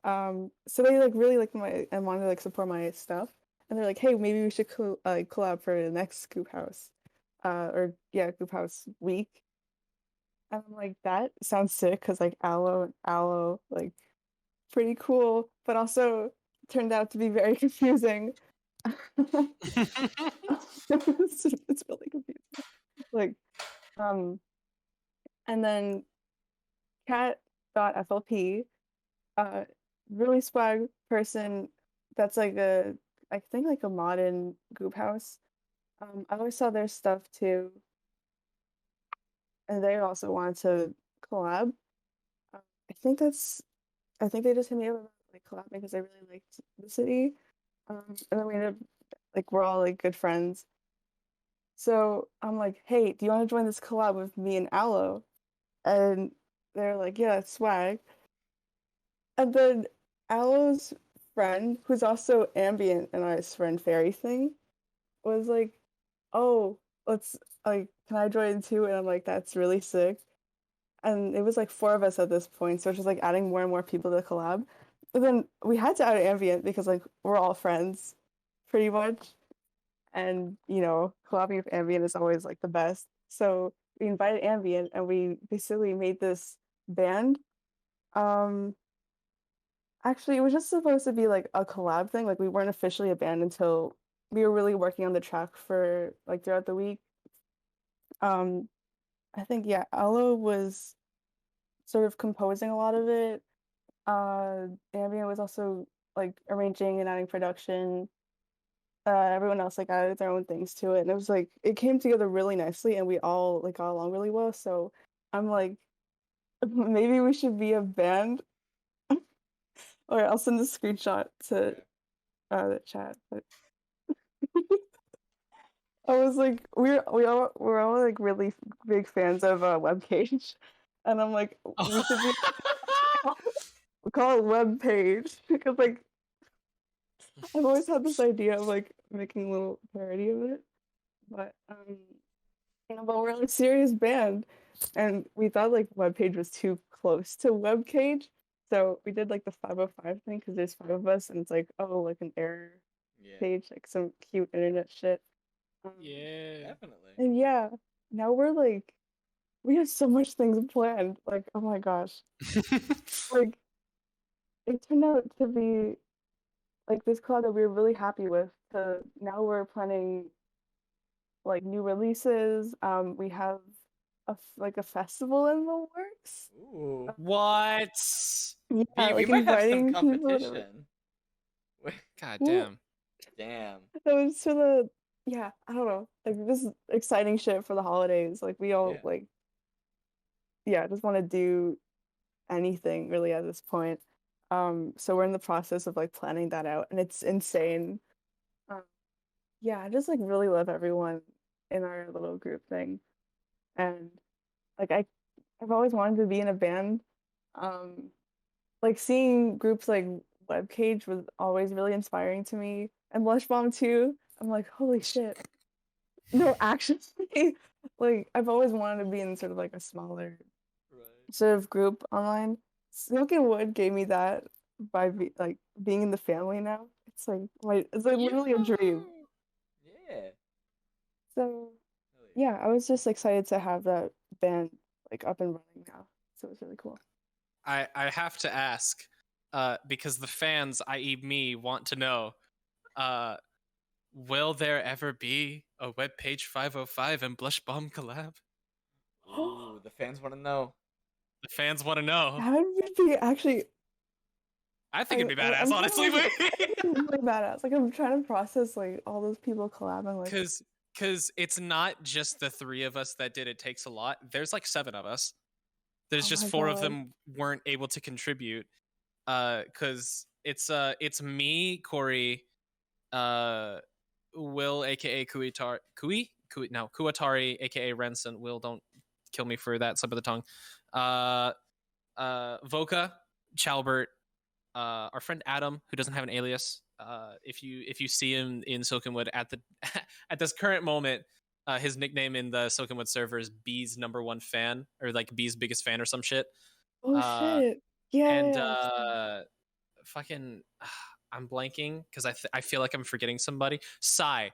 So they like really liked my and wanted to like support my stuff. And they're like, hey, maybe we should collab for the next Goop House. Or yeah, Goop House week. And I'm like, that sounds sick because like Aloe, like pretty cool, but also turned out to be very confusing. It's really confusing. Like, and then cat.flp, really swag person that's like I think like a modern Goop House. I always saw their stuff too. And they also wanted to collab. I think they just hit me up about like collabing because I really liked the city. And then we ended up like we're all like good friends. So I'm like, hey, do you want to join this collab with me and Aloe? And they're like, yeah, swag. And then Aloe's friend, who's also ambient and his friend Fairy thing, was like, oh, let's like, can I join too? And I'm like, that's really sick. And it was like 4 of us at this point, so it's just like adding more and more people to the collab. But then we had to add ambient because like we're all friends, pretty much. And you know, collabing with ambient is always like the best. So we invited ambient and we basically made this band. Actually, it was just supposed to be like a collab thing. Like we weren't officially a band until we were really working on the track for like throughout the week. I think yeah, Aloe was sort of composing a lot of it. Ambient was also like arranging and adding production. Everyone else like added their own things to it, and it was like it came together really nicely, and we all like got along really well. So I'm like, maybe we should be a band, or I'll send a screenshot to the chat. But I was like, we're all like really big fans of Webpage, and I'm like, we should be we call it Webpage because like I've always had this idea of like making a little parody of it, but but we're a serious band, and we thought like Webpage was too close to Webcage, so we did like the 505 thing because there's 5 of us, and it's like like an error Yeah, page, like some cute internet shit. Yeah. definitely. And yeah, now we have so much things planned. Like, oh my gosh, like it turned out to be like this collab that we were really happy with. So now we're planning like new releases. We have like a festival in the works. Ooh. What? Yeah, B, we like might have some inviting people. competition. God Ooh. damn. Damn. That was to the I don't know. Like this is exciting shit for the holidays. Like we all just want to do anything really at this point. So we're in the process of like planning that out, and it's insane. I just like really love everyone in our little group thing, and like I've always wanted to be in a band. Like seeing groups like Webcage was always really inspiring to me, and BlushBomb too. I'm like, holy shit. No, actually, like I've always wanted to be in sort of like a smaller sort of group online. SILKENWOOD gave me that by being in the family now. It's like literally a dream. Yeah. So yeah, I was just excited to have that band like up and running now. So it was really cool. I have to ask, because the fans, i.e., me, want to know, will there ever be a Webpage 505 and BlushBomb collab? Ooh, the fans want to know. The fans want to know. That would be actually. I think it'd be badass, I'm honestly. really badass. Like I'm trying to process like all those people collabing. Like, because it's not just the 3 of us that did It Takes a Lot. There's like 7 of us. There's just 4 of them weren't able to contribute. Because it's me, Corey, Will, aka Kuatari, aka Renson. Will, don't kill me for that slip of the tongue. Voka, Chalbert, our friend Adam, who doesn't have an alias. If you see him in SILKENWOOD at the at this current moment, his nickname in the SILKENWOOD server is B's #1 fan, or like B's biggest fan or some shit. oh shit. Yeah. And fucking I'm blanking because I feel like I'm forgetting somebody. Sai,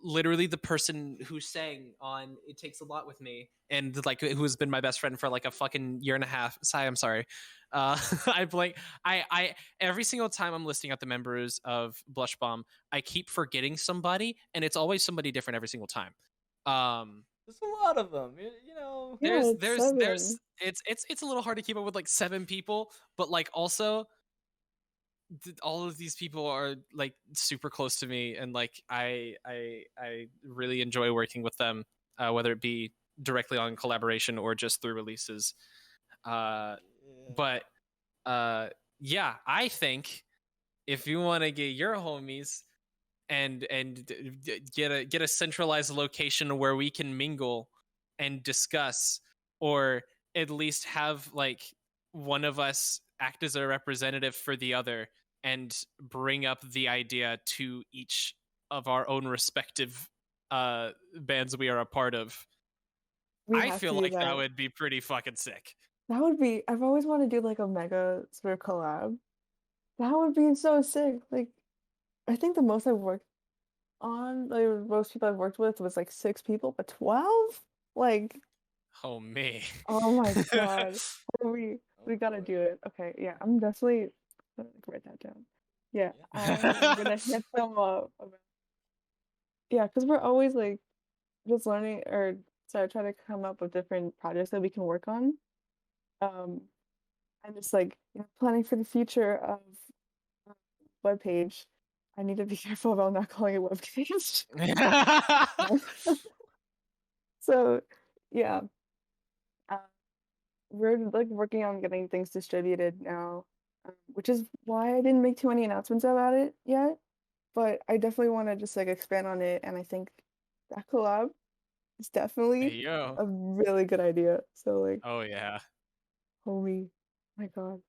literally the person who sang on It Takes a Lot with me, and like who has been my best friend for like a fucking year and a half. Sai, I'm sorry. I blank. I every single time I'm listing out the members of BlushBomb, I keep forgetting somebody, and it's always somebody different every single time. There's a lot of them, you know. Yeah, there's it's a little hard to keep up with like 7 people, but like also all of these people are like super close to me, and like I really enjoy working with them, whether it be directly on collaboration or just through releases. But yeah, I think if you want to get your homies and get a centralized location where we can mingle and discuss, or at least have like one of us act as a representative for the other and bring up the idea to each of our own respective bands we are a part of. I feel like that would be pretty fucking sick. That would be. I've always wanted to do like a mega sort of collab. That would be so sick. Like, I think the most I've worked on, like most people I've worked with was like 6 people, but 12? Like, oh me. Oh my god. We gotta do it. Okay, yeah, I'm definitely gonna write that down. Yeah, I'm gonna hit them up. Yeah, because we're always like just learning or trying to come up with different projects that we can work on. And just like planning for the future of Webpage. I need to be careful about not calling it Webpage. So, yeah. We're like working on getting things distributed now, which is why I didn't make too many announcements about it yet. But I definitely want to just like expand on it, and I think that collab It's Hey, definitely yo. a really good idea. So like, Oh yeah. homie, my God,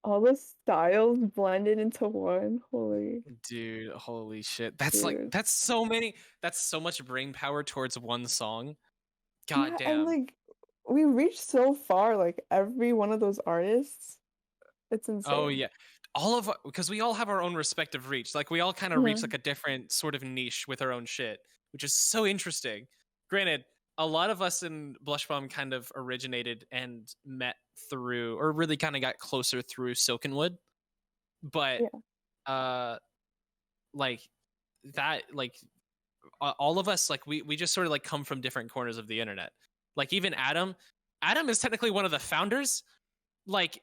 all the styles blended into one. Holy Dude, holy shit. That's like dude. that's so many. That's so much brain power towards one song. God Yeah, and damn. like we reached so far, like every one of those artists. It's Oh insane. yeah. Because we all have our own respective reach. Like we all kind of reach Yeah. like a different sort of niche with our own shit, which is so interesting. Granted, a lot of us in BlushBomb kind of originated and met through or really kind of got closer through Silkenwood. But Yeah. uh like that like all of us like we just sort of like come from different corners of the internet. Like even Adam is technically one of the founders. Like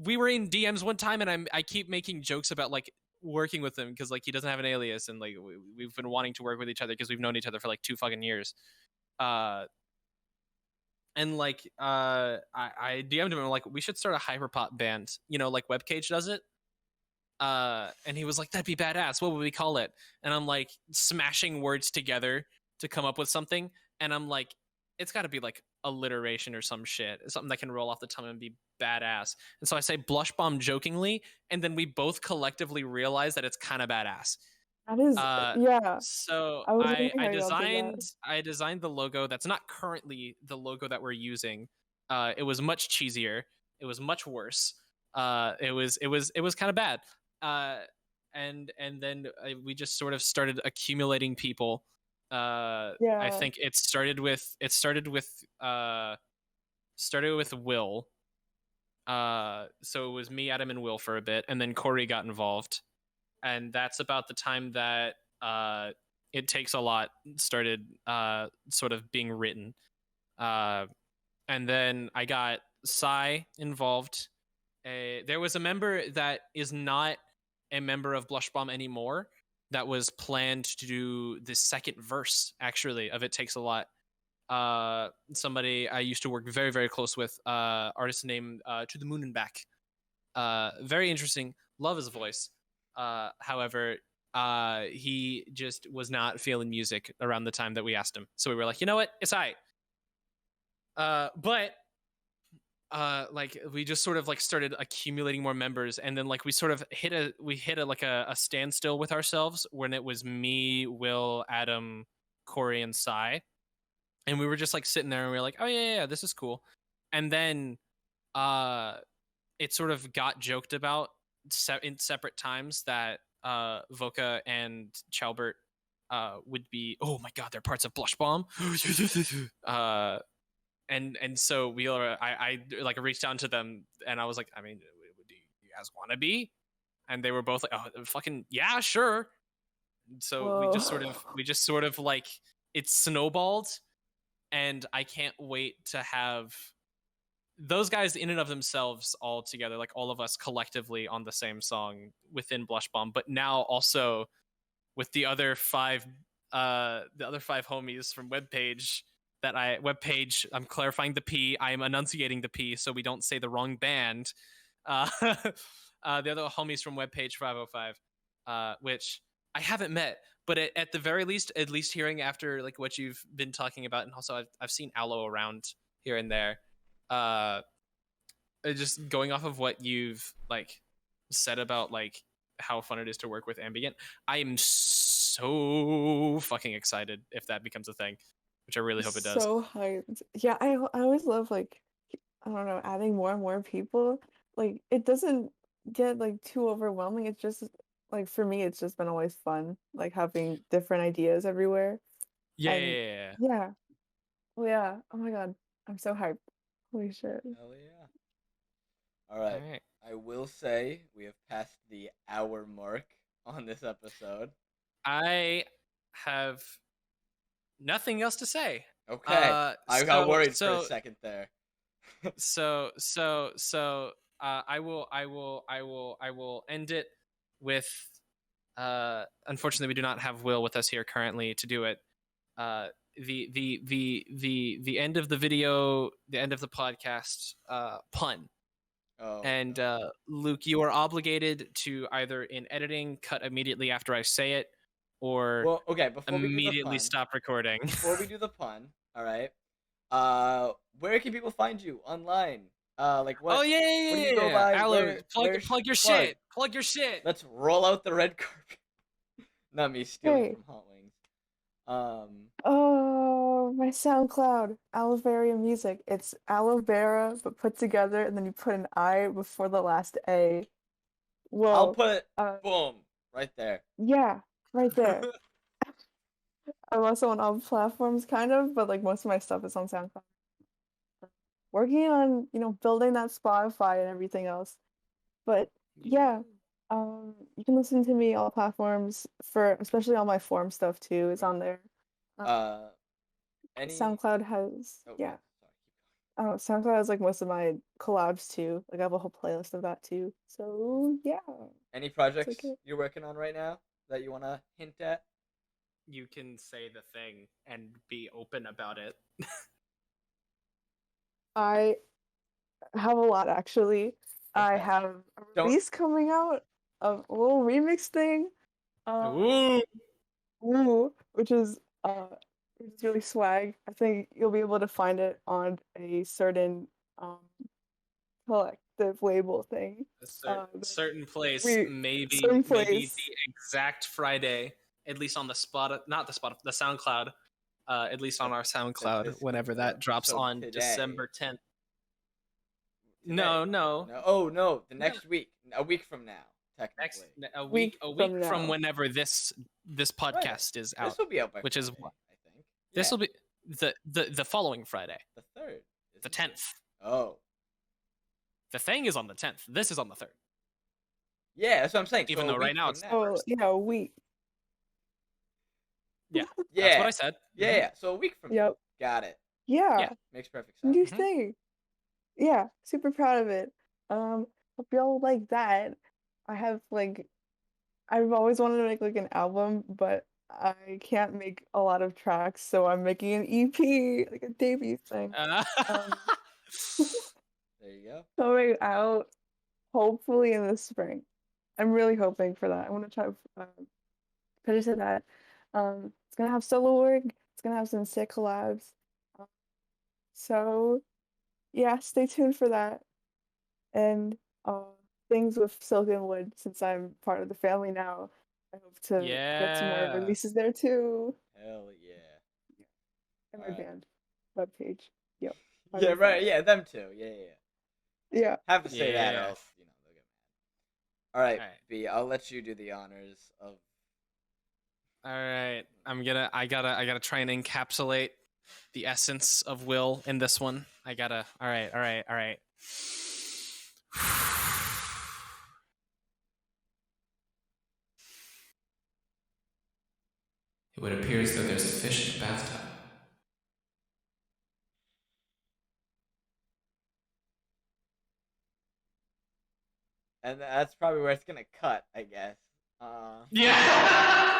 we were in DMs one time and I keep making jokes about like working with him because like he doesn't have an alias and like we've been wanting to work with each other because we've known each other for like 2 fucking years. uh and like I DM'd him and I'm like we should start a hyperpop band, you know, like Webpage does it. And he was like, that'd be badass, what would we call it? And I'm like smashing words together to come up with something, and I'm like, it's got to be like alliteration or some shit, something that can roll off the tongue and be badass. And so I say blush bomb jokingly, and then we both collectively realize that it's kind of badass. That is, uh yeah. so I was i wondering i how y'all did that. designed the logo that's not currently the logo that we're using. It was much cheesier, it was much worse. It was kind of bad. uh and then we just sort of started accumulating people. I Yeah. think it started with Will. So it was me, Adam, and Will for a bit, and then Corey got involved, and that's about the time that It Takes a Lot started sort of being written. And then I got Psy involved. There was a member that is not a member of BlushBomb anymore that was planned to do the second verse, actually, of It Takes a Lot. Somebody I used to work very, very close with, artist named To the Moon and Back. Very interesting. Love his voice. However, he just was not feeling music around the time that we asked him. So we were like, you know what? It's all right. But like we just sort of like started accumulating more members, and then like we sort of hit a standstill with ourselves when it was me, Will, Adam, Corey, and Psy. And we were just like sitting there and we were like, oh yeah, this is cool. And then it sort of got joked about in separate times that Voka and Chalbert would be, oh my god, they're parts of Blush Bomb. And so I like reached out to them and I was like, I mean, do you guys want to be? And they were both like, oh fucking yeah, sure. So Whoa. we just sort of like, it snowballed, and I can't wait to have those guys in and of themselves all together, like all of us collectively on the same song within Blush Bomb, but now also with the other five homies from Webpage. I'm clarifying the P, I am enunciating the P so we don't say the wrong band. The other homies from Webpage 505, which I haven't met, but at the very least, at least hearing after like what you've been talking about, and also I've seen Aloe around here and there. Just going off of what you've like said about like how fun it is to work with Ambient, I am so fucking excited if that becomes a thing, which I really hope it does. So hyped. Yeah, I always love like, I don't know, adding more and more people. Like it doesn't get like too overwhelming. It's just like for me it's just been always fun, like having different ideas everywhere. And Yeah. yeah. Well, yeah. Oh my God. I'm so hyped. Holy shit. Hell yeah. All right. All right. I will say we have passed the hour mark on this episode. I have nothing else to say. Okay. I got worried for a second there. I will end it with unfortunately we do not have Will with us here currently to do it. The end of the video, the end of the podcast, pun. Oh, and Luke, you are obligated to either in editing cut immediately after I say it, or Well, okay, before we do the immediately pun, stop recording. before we do the pun, all right. Where can people find you online? Like what? Oh yeah, What do yeah, you yeah, go yeah. by? Aloe, Where? plug your Plug. shit. Plug your shit. Let's roll out the red carpet. Not me stealing Hey. from Hot Wings. Oh, my SoundCloud, Aloeveria music. It's aloe vera, but put together, and then you put an I before the last A. Whoa. I'll put Uh, boom right there. yeah, right there. I'm also on all platforms, kind of, but like most of my stuff is on SoundCloud. Working on, building that Spotify and everything else. But yeah, you can listen to me all platforms especially all my forum stuff too is on there. Any SoundCloud has Oh, yeah. sorry. SoundCloud has like most of my collabs too. Like I have a whole playlist of that too. So yeah. Any projects okay. you're working on right now that you want to hint at? You can say the thing and be open about it. I have a lot actually. I Okay. have a Don't- release coming out of a little remix thing. Ooh. Which is really swag. I think you'll be able to find it on a certain collective label thing. Certain place, maybe certain maybe place. the exact Friday, at least on the the SoundCloud, at least on our SoundCloud, this whenever comes that out. drops So on today. December 10th. Today. No. No. Oh no, the next week. A week from now, technically. A week from now. whenever this podcast is out. This will be out by which Friday, is what? I think. This will be the following Friday. The 3rd. The 10th. Oh. The thing is on the 10th. This is on the 3rd. Yeah, that's what I'm saying. Even so though right now it's Oh, yeah, a week. Yeah. Yeah. That's what I said. Yeah, yeah. So a week from now. Yep. Got it. Yeah. Makes perfect sense. New thing. Yeah, super proud of it. Hope y'all like that. I've always wanted to make like an album, but I can't make a lot of tracks, so I'm making an EP, like a debut thing. There you go. Coming out hopefully in the spring. I'm really hoping for that. I want to try put it to that. It's gonna have solo work. It's gonna have some sick collabs. So yeah, stay tuned for that. And things with SILKENWOOD, since I'm part of the family now. I hope to get some more releases there too. Hell yeah. And my band webpage. Yep. Yeah, right. Yeah, them too. Yeah. Have to say that, else they'll get mad. All right, B. I'll let you do the honors of. All right, I gotta try and encapsulate the essence of Will in this one. All right. It would appear as though there's a fish in the bathtub. And that's probably where it's gonna cut, I guess. Yeah.